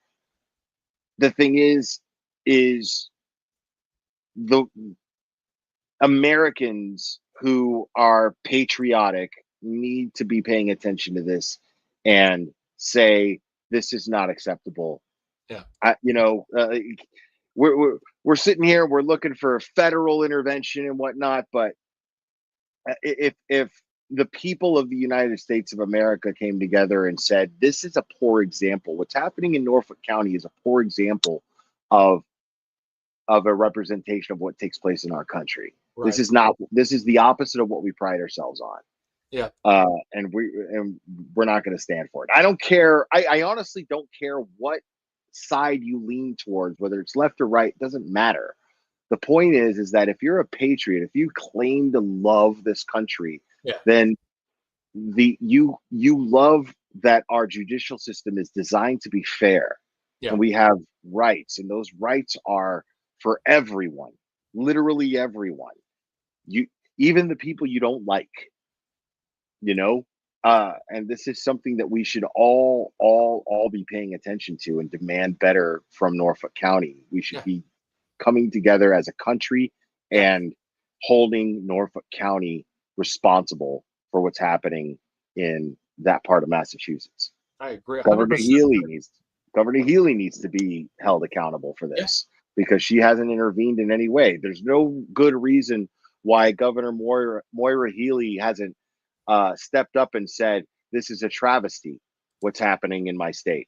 The thing is the Americans who are patriotic need to be paying attention to this and say this is not acceptable. Yeah. We're sitting here, we're looking for federal intervention and whatnot, but if the people of the United States of America came together and said this is a poor example, what's happening in Norfolk County is a poor example of a representation of what takes place in our country. Right. This is the opposite of what we pride ourselves on. Yeah. And we're not going to stand for it. I don't care. I honestly don't care what side you lean towards, whether it's left or right, doesn't matter. The point is that if you're a patriot, if you claim to love this country, Yeah. then you love that our judicial system is designed to be fair. Yeah. And we have rights, and those rights are for everyone, literally everyone. You, even the people you don't like, you know. And this is something that we should all be paying attention to and demand better from Norfolk County. We should Yeah. be coming together as a country Yeah. and holding Norfolk County responsible for what's happening in that part of Massachusetts. I agree Governor 100%. Healy needs to be held accountable for this because she hasn't intervened in any way. There's no good reason why Governor Moira Healy hasn't stepped up and said, this is a travesty, what's happening in my state.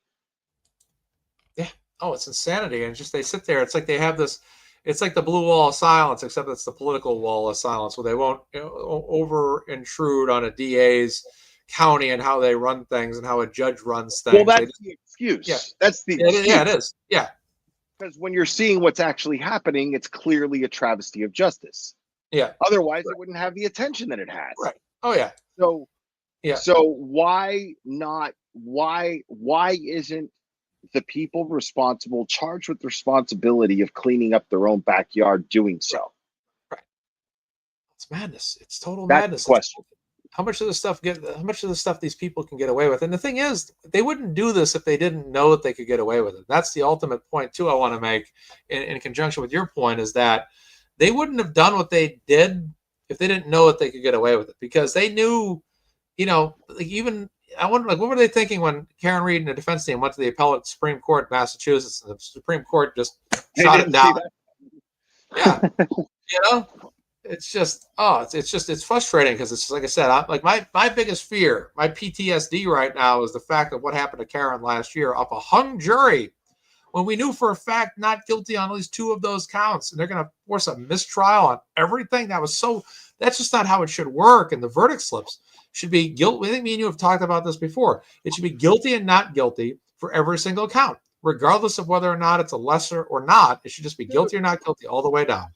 Yeah. Oh, it's insanity. And just they sit there. It's like they have this, it's like the blue wall of silence, except it's the political wall of silence where they won't over intrude on a DA's county and how they run things and how a judge runs things. Well, that's the excuse. Yeah. That's the excuse. Yeah, it is. Yeah. Because when you're seeing what's actually happening, it's clearly a travesty of justice. Yeah. Otherwise, it wouldn't have the attention that it has. Right. Oh, yeah. So, yeah. So why not? Why isn't the people responsible charged with responsibility of cleaning up their own backyard doing so? Right. It's madness. It's total That's madness. The question. How much of the stuff these people can get away with? And the thing is, they wouldn't do this if they didn't know that they could get away with it. That's the ultimate point too I want to make in conjunction with your point, is that they wouldn't have done what they did if they didn't know that they could get away with it, because they knew, like even I wonder, like, what were they thinking when Karen Reed and the defense team went to the appellate Supreme Court of Massachusetts and the Supreme Court just shot it down? Yeah, it's just, it's frustrating because it's like I said, my biggest fear, my PTSD right now is the fact of what happened to Karen last year off a hung jury when we knew for a fact not guilty on at least 2 of those counts, and they're going to force a mistrial on everything. That's just not how it should work. And the verdict slips should be guilt. I think me and you have talked about this before. It should be guilty and not guilty for every single count, regardless of whether or not it's a lesser or not. It should just be guilty or not guilty all the way down.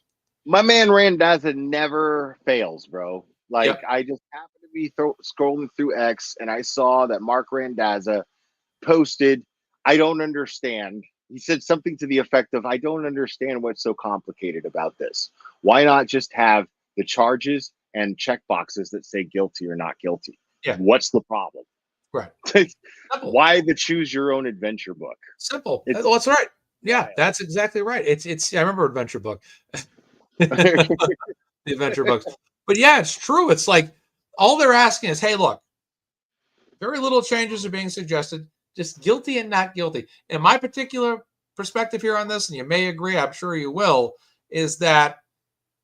My man Randazza never fails, bro. Like, I just happened to be scrolling through X and I saw that Mark Randazza posted, I don't understand. He said something to the effect of, I don't understand what's so complicated about this. Why not just have the charges and check boxes that say guilty or not guilty? Yeah. What's the problem? Right. Why the choose your own adventure book? Simple. That's right. Yeah, that's exactly right. It's I remember adventure book. The adventure books. But yeah, it's true. It's like all they're asking is, hey, look, very little changes are being suggested, just guilty and not guilty. And my particular perspective here on this, and you may agree, I'm sure you will, is that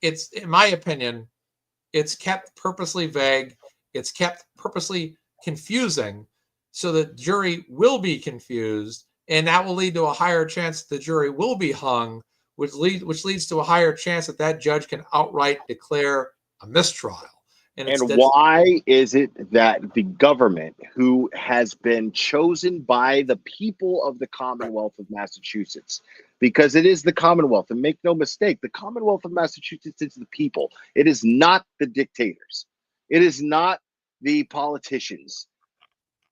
it's, in my opinion, it's kept purposely vague. It's kept purposely confusing so the jury will be confused, and that will lead to a higher chance that the jury will be hung, which leads to a higher chance that judge can outright declare a mistrial. And why is it that the government, who has been chosen by the people of the Commonwealth of Massachusetts, because it is the Commonwealth, and make no mistake, the Commonwealth of Massachusetts is the people. It is not the dictators. It is not the politicians.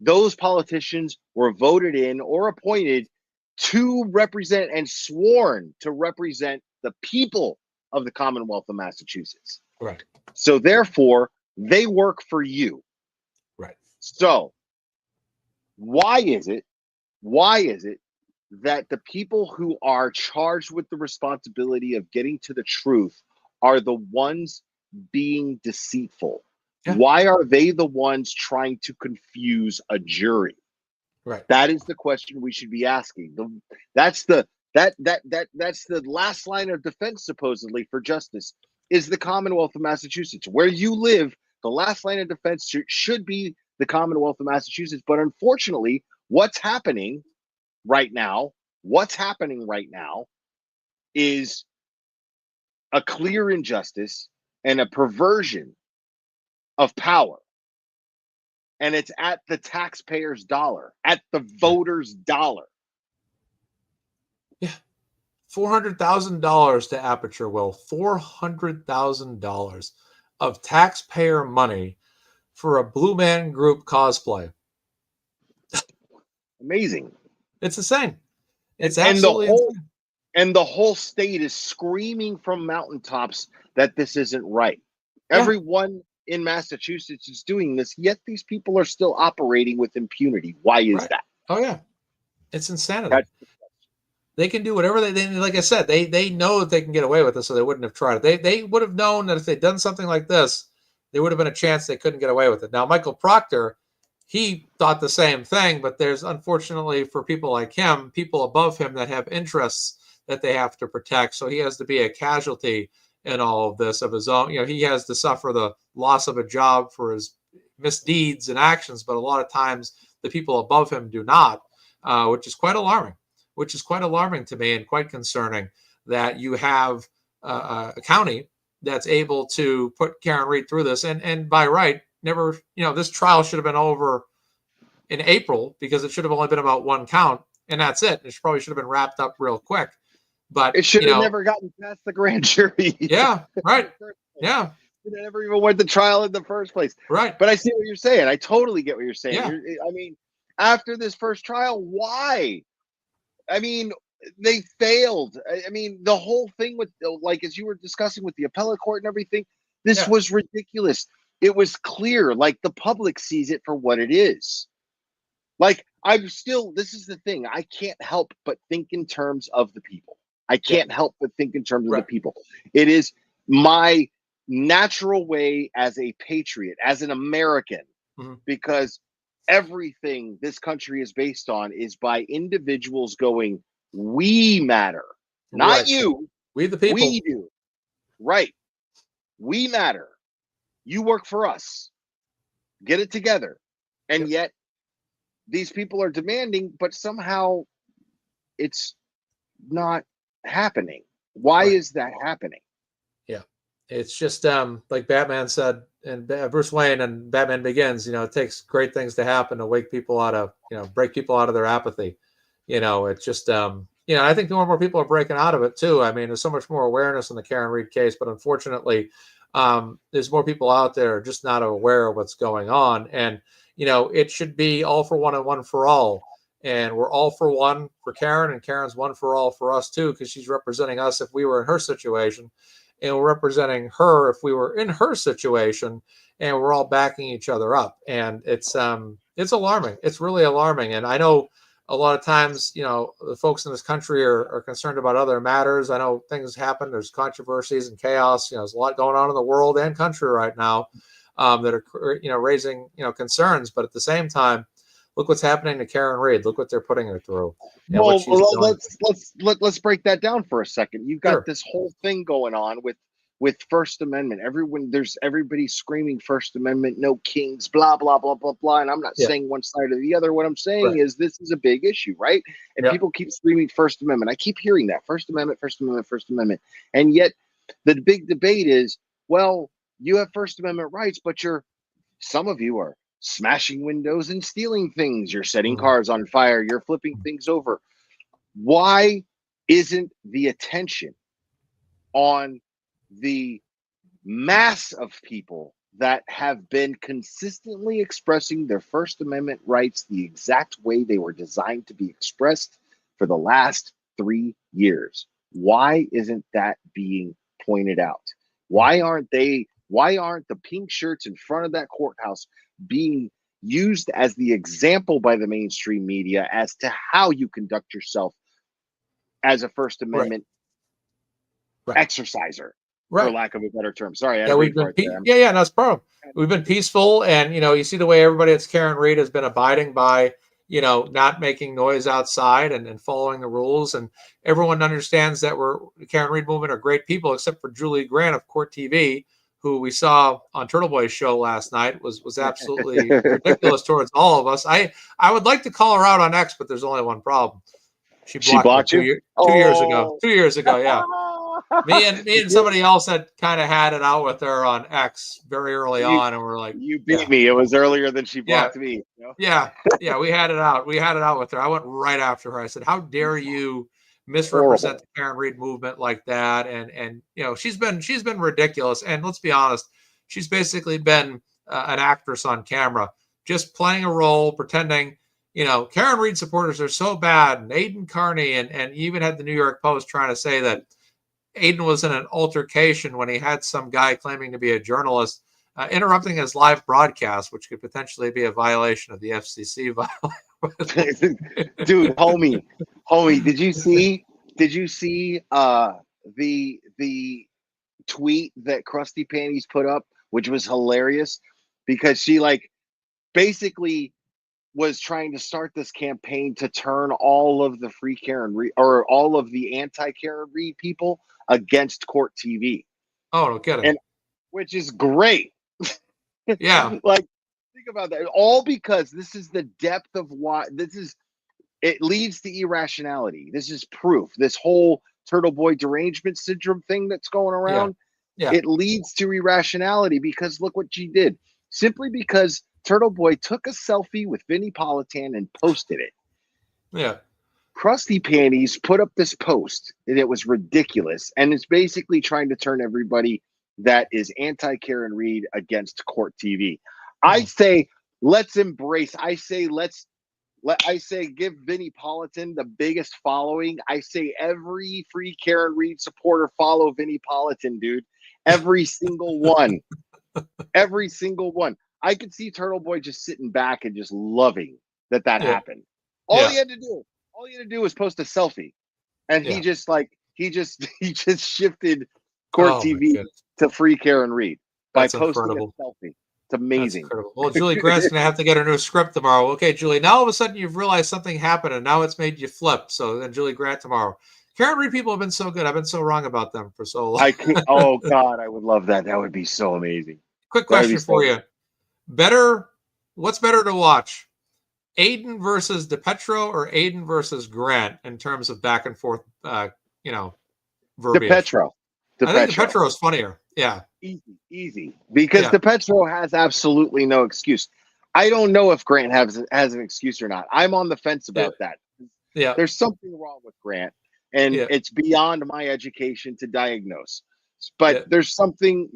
Those politicians were voted in or appointed to represent and sworn to represent the people of the Commonwealth of Massachusetts. Right. So therefore, they work for you. Right. So why is it that the people who are charged with the responsibility of getting to the truth are the ones being deceitful? Yeah. Why are they the ones trying to confuse a jury? Right. That is the question we should be asking. That's the last line of defense, supposedly, for justice, is the Commonwealth of Massachusetts. Where you live, the last line of defense should be the Commonwealth of Massachusetts. But unfortunately, what's happening right now is a clear injustice and a perversion of power. And it's at the taxpayer's dollar, at the voter's dollar. Yeah. $400,000 to Aperture, Will. $400,000 of taxpayer money for a Blue Man Group cosplay. Amazing. It's insane. It's absolutely insane. And the whole state is screaming from mountaintops that this isn't right. Yeah. Everyone in Massachusetts is doing this, yet these people are still operating with impunity. Why is that? Oh, yeah. It's insanity. They can do whatever they like I said, they know that they can get away with this, so they wouldn't have tried it. They would have known that if they'd done something like this, there would have been a chance they couldn't get away with it. Now, Michael Proctor, he thought the same thing, but there's, unfortunately for people like him, people above him that have interests that they have to protect. So he has to be a casualty in all of this of his own. He has to suffer the loss of a job for his misdeeds and actions, but a lot of times the people above him do not, which is quite alarming. Which is quite alarming to me and quite concerning that you have a county that's able to put Karen Read through this, and by right, never, this trial should have been over in April because it should have only been about one count, and that's it. It probably should have been wrapped up real quick. But it should have never gotten past the grand jury. Yeah, right. Yeah. It never even went to trial in the first place. Right. But I see what you're saying. I totally get what you're saying. Yeah. I mean, after this first trial, why? I mean, they failed. I mean, the whole thing with, like, as you were discussing with the appellate court and everything, this was ridiculous. It was clear, like, the public sees it for what it is. Like, this is the thing. I can't help but think in terms of the people. I can't help but think in terms of the people. It is my natural way as a patriot, as an American, because everything this country is based on is by individuals going, we matter, not you. We the people. We do. Right. We matter. You work for us. Get it together. And yet these people are demanding, but somehow it's not happening. Why is that happening? Yeah. It's just like Batman said, and Bruce Wayne and Batman Begins, it takes great things to happen to wake people out of, break people out of their apathy. It's just, I think more and more people are breaking out of it too. I mean, there's so much more awareness in the Karen Read case, but unfortunately, there's more people out there just not aware of what's going on. And, it should be all for one and one for all. And we're all for one for Karen, and Karen's one for all for us too, because she's representing us if we were in her situation. And we're representing her if we were in her situation, and we're all backing each other up. And it's alarming. It's really alarming. And I know a lot of times, the folks in this country are concerned about other matters. I know things happen. There's controversies and chaos. There's a lot going on in the world and country right now that are, raising, concerns. But at the same time, look what's happening to Karen Read. Look what they're putting her through. Well, let's break that down for a second. You've got this whole thing going on with First Amendment. Everybody screaming First Amendment, no kings, blah blah blah blah blah. And I'm not saying one side or the other. What I'm saying is this is a big issue, right? And people keep screaming First Amendment. I keep hearing that First Amendment, First Amendment, First Amendment, and yet the big debate is, well, you have First Amendment rights, but some of you are smashing windows and stealing things. You're setting cars on fire. You're flipping things over. Why isn't the attention on the mass of people that have been consistently expressing their First Amendment rights the exact way they were designed to be expressed for the last 3 years? Why isn't that being pointed out? Why aren't the pink shirts in front of that courthouse being used as the example by the mainstream media as to how you conduct yourself as a First Amendment exerciser, for lack of a better term? Sorry, we've been no problem. We've been peaceful, and you see the way everybody that's Karen Read has been abiding by, not making noise outside and following the rules, and everyone understands that the Karen Read movement are great people, except for Julie Grant of Court TV, who we saw on Turtle Boy's show last night, was absolutely ridiculous towards all of us. I would like to call her out on X, but there's only one problem. She blocked me 2 years ago. 2 years ago, yeah. me and somebody else had kind of had it out with her on X very early on, and we're like, you beat me. It was earlier than she blocked me. Yeah, we had it out. We had it out with her. I went right after her. I said, "How dare you misrepresent the Karen Read movement like that?" And she's been ridiculous. And let's be honest, she's basically been an actress on camera, just playing a role, pretending. Karen Read supporters are so bad, and Aiden Carney, and even had the New York Post trying to say that Aiden was in an altercation when he had some guy claiming to be a journalist interrupting his live broadcast, which could potentially be a violation of the FCC. Dude, homie, did you see the tweet that Krusty Panties put up, which was hilarious because she basically was trying to start this campaign to turn all of the free Karen Reed or all of the anti-Karen Reed people against court TV. Oh, no kidding. And which is great. Yeah. Like, think about that. All because this is the depth of why it leads to irrationality. This is proof. This whole turtle boy derangement syndrome thing that's going around, it leads to irrationality because look what she did. Simply because Turtle Boy took a selfie with Vinnie Politan and posted it. Yeah. Krusty Panties put up this post and it was ridiculous. And it's basically trying to turn everybody that is anti-Karen Reed against court TV. I say, let's embrace. I say give Vinnie Politan the biggest following. I say every free Karen Reed supporter follow Vinnie Politan, dude. Every single one. Every single one. I could see Turtle Boy just sitting back and just loving that happened. All he had to do was post a selfie. And he just shifted court TV to free Karen Reed by posting a selfie. It's amazing. Well, Julie Grant's gonna have to get her new script tomorrow. Okay, Julie. Now all of a sudden you've realized something happened, and now it's made you flip. So then Julie Grant tomorrow. Karen Reed people have been so good. I've been so wrong about them for so long. Oh God, I would love that. That would be so amazing. Quick question for you: what's better to watch, Aiden versus DePetro or Aiden versus Grant in terms of back and forth? Verbiage. DePetro. I think DePetro is funnier. Yeah. Easy. Because DePetro has absolutely no excuse. I don't know if Grant has an excuse or not. I'm on the fence about that. Yeah. There's something wrong with Grant, and it's beyond my education to diagnose. But there's something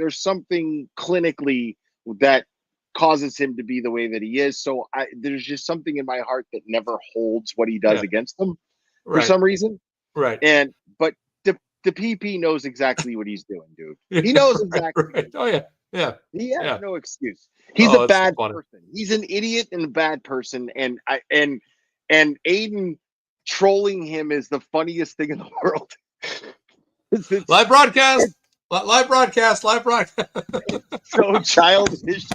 clinically that causes him to be the way that he is. So there's just something in my heart that never holds what he does against them for some reason. Right. But the PP knows exactly what he's doing, dude. He knows exactly. Right. Oh yeah. Yeah. He has no excuse. He's a bad person. He's an idiot and a bad person. And Aiden trolling him is the funniest thing in the world. Live broadcast. So childish.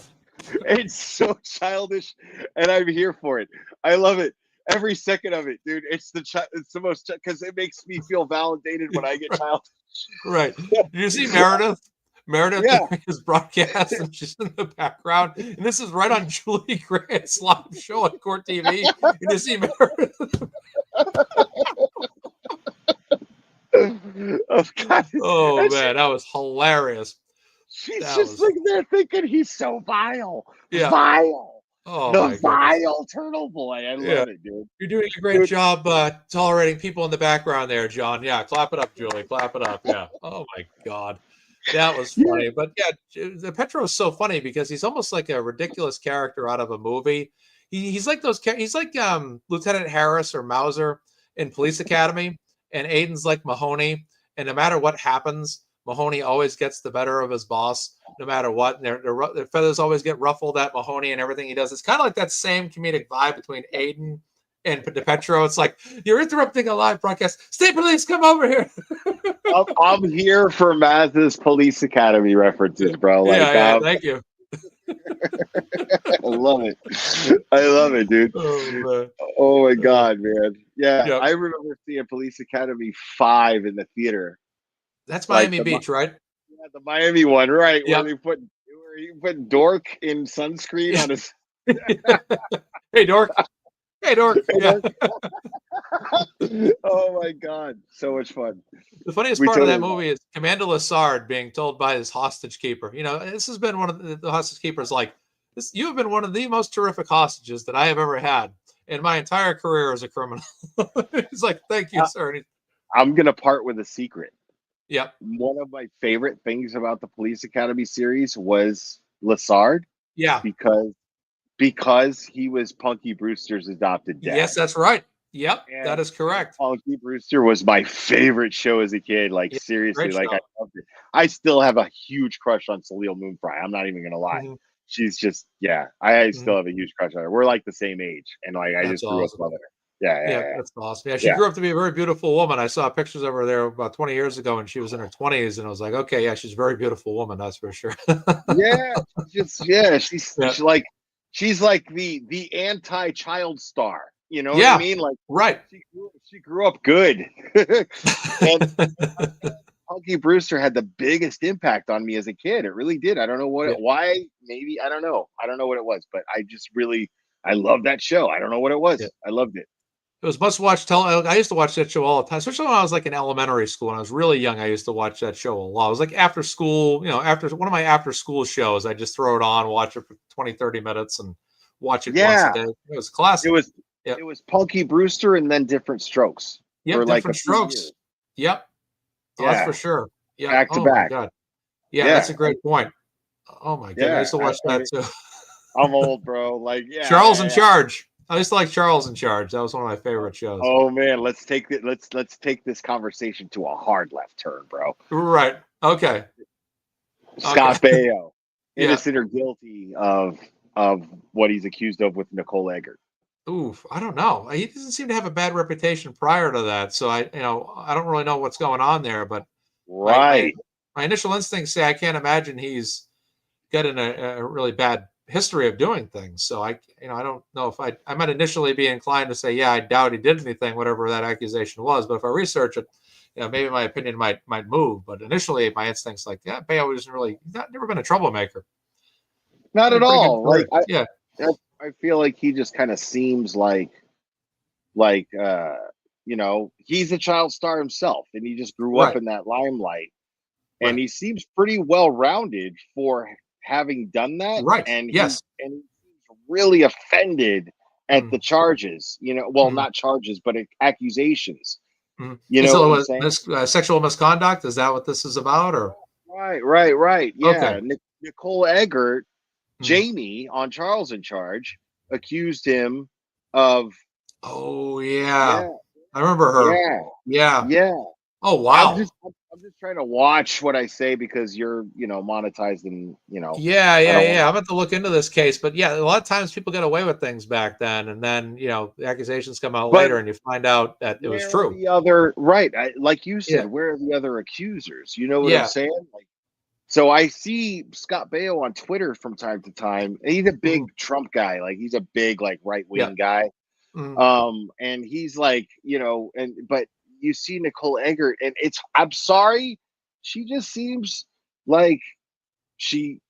It's so childish, and I'm here for it. I love it. Every second of it, dude. It's the most, because it makes me feel validated when I get childish. Right. Did you see Meredith? Meredith is broadcast, and she's in the background. And this is right on Julie Grant's live show on Court TV. And you see Meredith. Oh man, that was hilarious. She's just like there thinking he's so vile. Yeah. Vile. Oh, the vile Turtle Boy. I love it, dude. You're doing a great job tolerating people in the background there, John. Yeah, clap it up, Julie. Clap it up. Yeah. Oh my God. That was funny. But the Petro is so funny because he's almost like a ridiculous character out of a movie. He's like Lieutenant Harris or Mauser in Police Academy, and Aiden's like Mahoney. And no matter what happens, Mahoney always gets the better of his boss, no matter what. And their feathers always get ruffled at Mahoney and everything he does. It's kind of like that same comedic vibe between Aiden and DePetro. It's like, you're interrupting a live broadcast. State police, come over here. I'm here for Mazza's Police Academy references, bro. Like, thank you. I love it. I love it, dude. Oh my God, man. Yeah, I remember seeing Police Academy 5 in the theater. That's Miami Beach, right? Yeah, the Miami one, right? Where he put Dork in sunscreen on his. Hey, Dork. Hey, Dork. Yeah. Oh my God, so much fun. The funniest part of that movie is Commander Lassard being told by his hostage keeper. You know, this has been one of the hostage keepers like this. You have been one of the most terrific hostages that I have ever had in my entire career as a criminal. He's like, thank you, sir. I'm gonna part with a secret. Yep. One of my favorite things about the Police Academy series was Lassard. Yeah. Because he was Punky Brewster's adopted dad. Yes, that's right. Yep, and that is correct. Punky Brewster was my favorite show as a kid. Like, seriously, like I loved it. I still have a huge crush on Salil Moonfry. I'm not even gonna lie. Mm-hmm. She's just, I still have a huge crush on her. We're like the same age, and like I just grew up loving her. Yeah, that's awesome. Yeah, she grew up to be a very beautiful woman. I saw pictures of her there about 20 years ago, and she was in her 20s, and I was like, okay, she's a very beautiful woman, that's for sure. She's like, she's like the anti-child star. You know what I Yeah, mean? Like, right. she grew up good, and Punky Brewster had the biggest impact on me as a kid. It really did. I don't know Yeah. why. Maybe I don't know. I don't know what it was, but I love that show. I don't know what it was. Yeah. I loved it. It was must-watch television. I used to watch that show all the time, especially when I was like in elementary school. When I was really young, I used to watch that show a lot. It was like after school, after one of my after-school shows, I just throw it on, watch it for 20, 30 minutes, and watch it once a Yeah, day. It was classic. Yep. it was Punky Brewster and then Different Strokes Yep, for like a Different few years. Strokes. Yep. Oh, that's Yeah, for sure. Yeah. back to Oh my back. God. Yeah, that's Yeah, a great point. Oh my God. I yeah. used to watch I that mean, too. I'm old, bro. Like, yeah, Charles yeah, in yeah. Charge. I used to like Charles in Charge. That was one of my favorite shows. Oh man, let's take it. Let's take this conversation to a hard left turn, bro. Right. Okay. Scott Baio, Yeah. innocent or guilty of what he's accused of with Nicole Eggert. Oof, I don't know. He doesn't seem to have a bad reputation prior to that, so I don't really know what's going on there. But my my, Right. my initial instincts say I can't imagine he's got a really bad history of doing things. So I don't know if I might initially be inclined to say, yeah, I doubt he did anything, whatever that accusation was. But if I research it, maybe my opinion might move. But initially, my instincts like, yeah, Bayo isn't really never been a troublemaker. Not Had a at pretty good all. Like career. Yeah. I feel like he just kind of seems like he's a child star himself, and he just grew up Right. in that limelight, and Right. he seems pretty well rounded for having done that, Right. and Yes. he seems really offended at Mm. the charges. Well, Mm. not charges, but accusations. Mm. You Is know what I'm it saying? sexual misconduct? Is that what this is about? Or Right. okay. Yeah, Nicole Eggert, Mm. Jamie on Charles in Charge accused him of. Oh yeah, Yeah, I remember her. yeah, Yeah. yeah. Oh I'm wow. just I'm just trying to watch what I say because you're monetized, and Yeah, I yeah, don't want yeah. I'm about to look into this case, but yeah, a lot of times people get away with things back then, and then the accusations come out but later, and you find out that it was where are true. the other, right, like you said, Yeah, where are the other accusers? You know what I'm yeah. saying? Like, so I see Scott Baio on Twitter from time to time, and he's a Mhm. big Trump guy, like he's a big like right Yeah. wing guy. Mhm. And he's like, but you see Nicole Eggert, and I'm sorry, she just seems like she,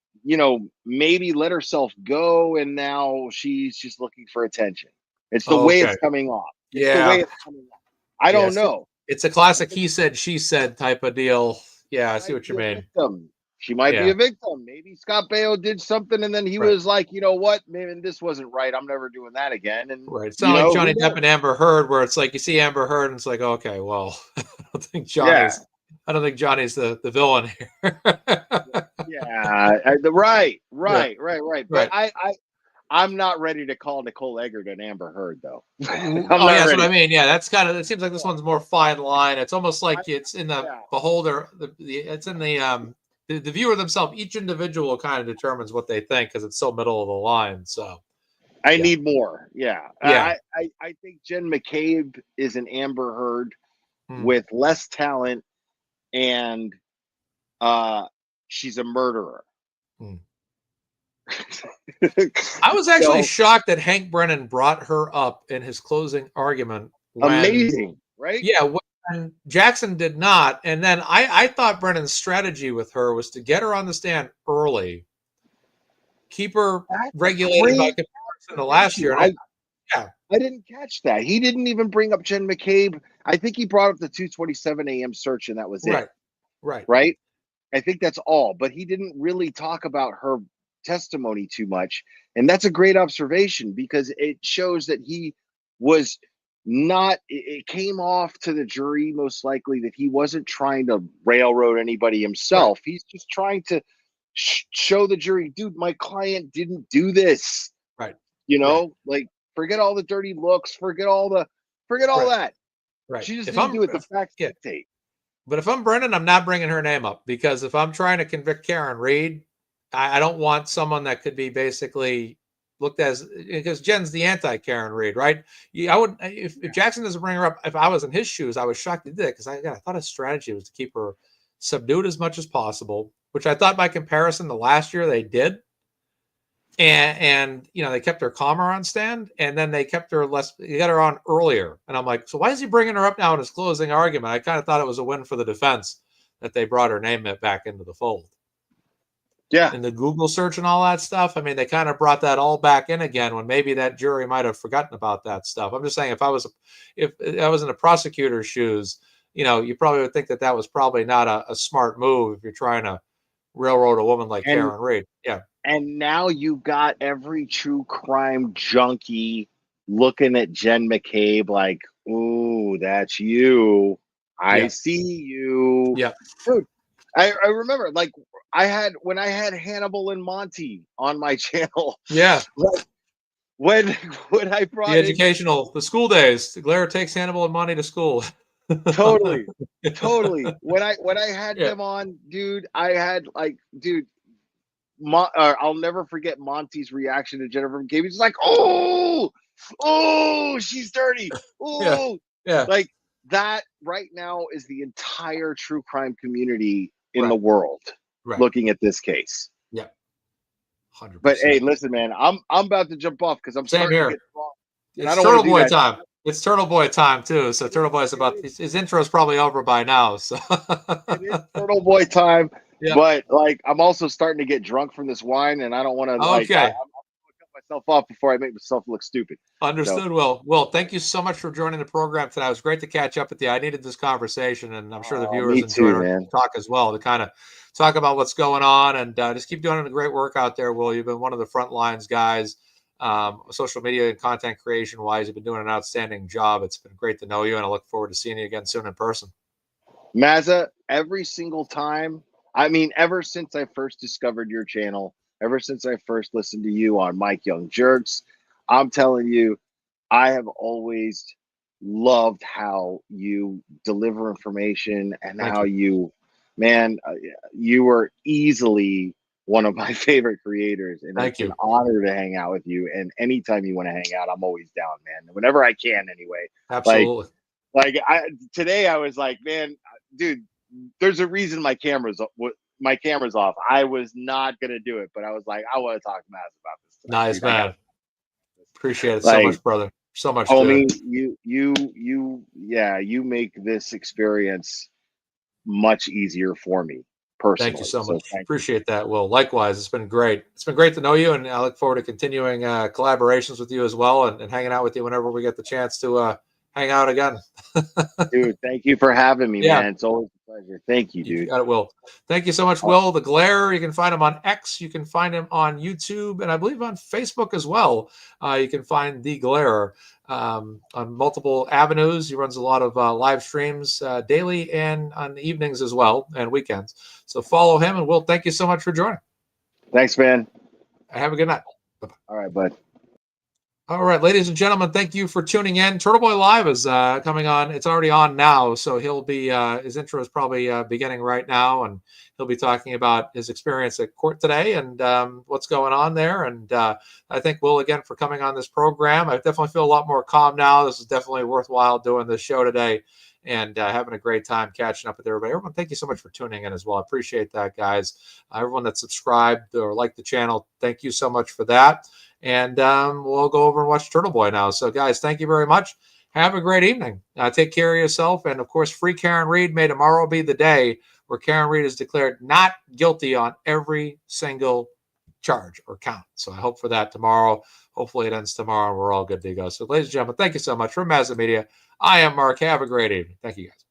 maybe let herself go, and now she's just looking for attention. It's the way Okay. it's coming off. It's the way Yeah. it's coming off. I don't Yes. know. It's a classic he said, she said type of deal. Yeah, I see Might what you be a mean. victim. She might be Yeah. a victim. Maybe Scott Baio did something, and then he Right. was like, you know what, maybe this wasn't right. I'm never doing that again. And Right. It's not like who Johnny Depp knows? and Amber Heard, where it's like you see Amber Heard and it's like, okay, well, Yeah, I don't think Johnny's the villain here. yeah. Right. Yeah. But Right. I'm not ready to call Nicole Eggert an Amber Heard, though. I'm Oh, yeah, not that's what I ready. mean. Yeah, that's kind of. It seems like this Yeah. one's more fine line. It's almost I, like it's in the yeah. beholder. It's in the viewer themselves. Each individual kind of determines what they think because it's so middle of the line. So I yeah, need more. Yeah. yeah. I think Jen McCabe is an Amber Heard Hmm. with less talent, and she's a murderer. Hmm. I was actually So shocked that Hank Brennan brought her up in his closing argument when, amazing, right? yeah, when Jackson did not. And then I thought Brennan's strategy with her was to get her on the stand early, keep her That's a regulated by great comparison to last observation. year. And yeah, I didn't catch that. He didn't even bring up Jen McCabe. I think he brought up the 2:27 a.m. search, and that was it. right, right. Right? I think that's all. But he didn't really talk about her testimony too much. And that's a great observation because it shows that he was not, it came off to the jury most likely that he wasn't trying to railroad anybody Right, himself. He's just trying to show the jury, dude, my client didn't do this. right, You right, know, like forget all the dirty looks, forget all right, that. right. She just If didn't I'm, do it. The facts yeah, dictate. but if I'm Brennan, I'm not bringing her name up because if I'm trying to convict Karen Reed, I don't want someone that could be basically looked as because Jen's the anti Karen Reed, right? Yeah, I would if Jackson doesn't bring her up. If I was in his shoes, I was shocked he did it because I thought his strategy was to keep her subdued as much as possible, which I thought by comparison to last year they did. and you know, they kept her calmer on stand, and then they kept her they got her on earlier. And I'm like, so why is he bringing her up now in his closing argument? I kind of thought it was a win for the defense that they brought her name back into the fold. Yeah. In the Google search and all that stuff. I mean, they kind of brought that all back in again when maybe that jury might have forgotten about that stuff. I'm just saying, if I was in a prosecutor's shoes, you know, you probably would think that that was probably not a smart move if you're trying to railroad a woman like Karen Reed. Yeah. And now you got every true crime junkie looking at Jen McCabe like, ooh, that's you. I see you. Yeah. Dude, I remember, like, when I had Hannibal and Monty on my channel. Yeah. Like, when I brought the school days, the Glare takes Hannibal and Monty to school. Totally. When I had them on, dude, I had like, dude, I'll never forget Monty's reaction to Jennifer McCabe. He's like, oh, she's dirty. Oh, yeah. Like that right now is the entire true crime community in the world looking at this case. Yeah. 100%. But hey, listen, man, I'm about to jump off because I'm starting to get wrong. It's Turtle Boy time. It's Turtle Boy time too. So Turtle Boy's his intro is probably over by now. So it is Turtle Boy time. Yeah. But like, I'm also starting to get drunk from this wine, and I don't want to. Like, I'm cut myself off before I make myself look stupid. Understood. So, Will, thank you so much for joining the program today. It was great to catch up with you. I needed this conversation, and I'm sure the viewers enjoyed our talk as well, to kind of talk about what's going on, and just keep doing the great work out there, Will. You've been one of the front lines guys, social media and content creation wise. You've been doing an outstanding job. It's been great to know you, and I look forward to seeing you again soon in person. Mazza, every single time. I mean, ever since I first discovered your channel, ever since I first listened to you on Mike Young Jerks, I'm telling you, I have always loved how you deliver information and how you, man, you are easily one of my favorite creators, and it's an honor to hang out with you. And anytime you want to hang out, I'm always down, man. Whenever I can, anyway. Absolutely. Today I was like, man, dude, there's a reason my camera's off. I was not gonna do it, but I was like, I want to talk to Maz about this tonight. Nice, man. Appreciate it so much, brother. So much. Homie, you make this experience much easier for me personally. Thank you so much. Appreciate that, Will. Likewise, it's been great. It's been great to know you, and I look forward to continuing collaborations with you as well, and hanging out with you whenever we get the chance to hang out again. Dude, thank you for having me, man. It's always a pleasure. Thank you, dude. You got it, Will. Thank you so much, Will. The Glare, you can find him on X. You can find him on YouTube, and I believe on Facebook as well. You can find The Glare on multiple avenues. He runs a lot of live streams daily and on evenings as well, and weekends. So follow him. And Will, thank you so much for joining. Thanks, man. Have a good night. Bye-bye. All right, bud. All right, ladies and gentlemen, thank you for tuning in. Turtle Boy Live is coming on. It's already on now, so he'll be his intro is probably beginning right now, and he'll be talking about his experience at court today and what's going on there. And I thank Will again for coming on this program. I definitely feel a lot more calm now. This is definitely worthwhile doing this show today and having a great time catching up with everybody. Everyone, thank you so much for tuning in as well. I appreciate that, guys. Everyone that subscribed or liked the channel, thank you so much for that. And we'll go over and watch Turtle Boy now. So, guys, thank you very much. Have a great evening. Take care of yourself. And, of course, free Karen Reed. May tomorrow be the day where Karen Reed is declared not guilty on every single charge or count. So I hope for that tomorrow. Hopefully it ends tomorrow and we're all good to go. So, ladies and gentlemen, thank you so much. From MazzaMedia, I am Mark. Have a great evening. Thank you, guys.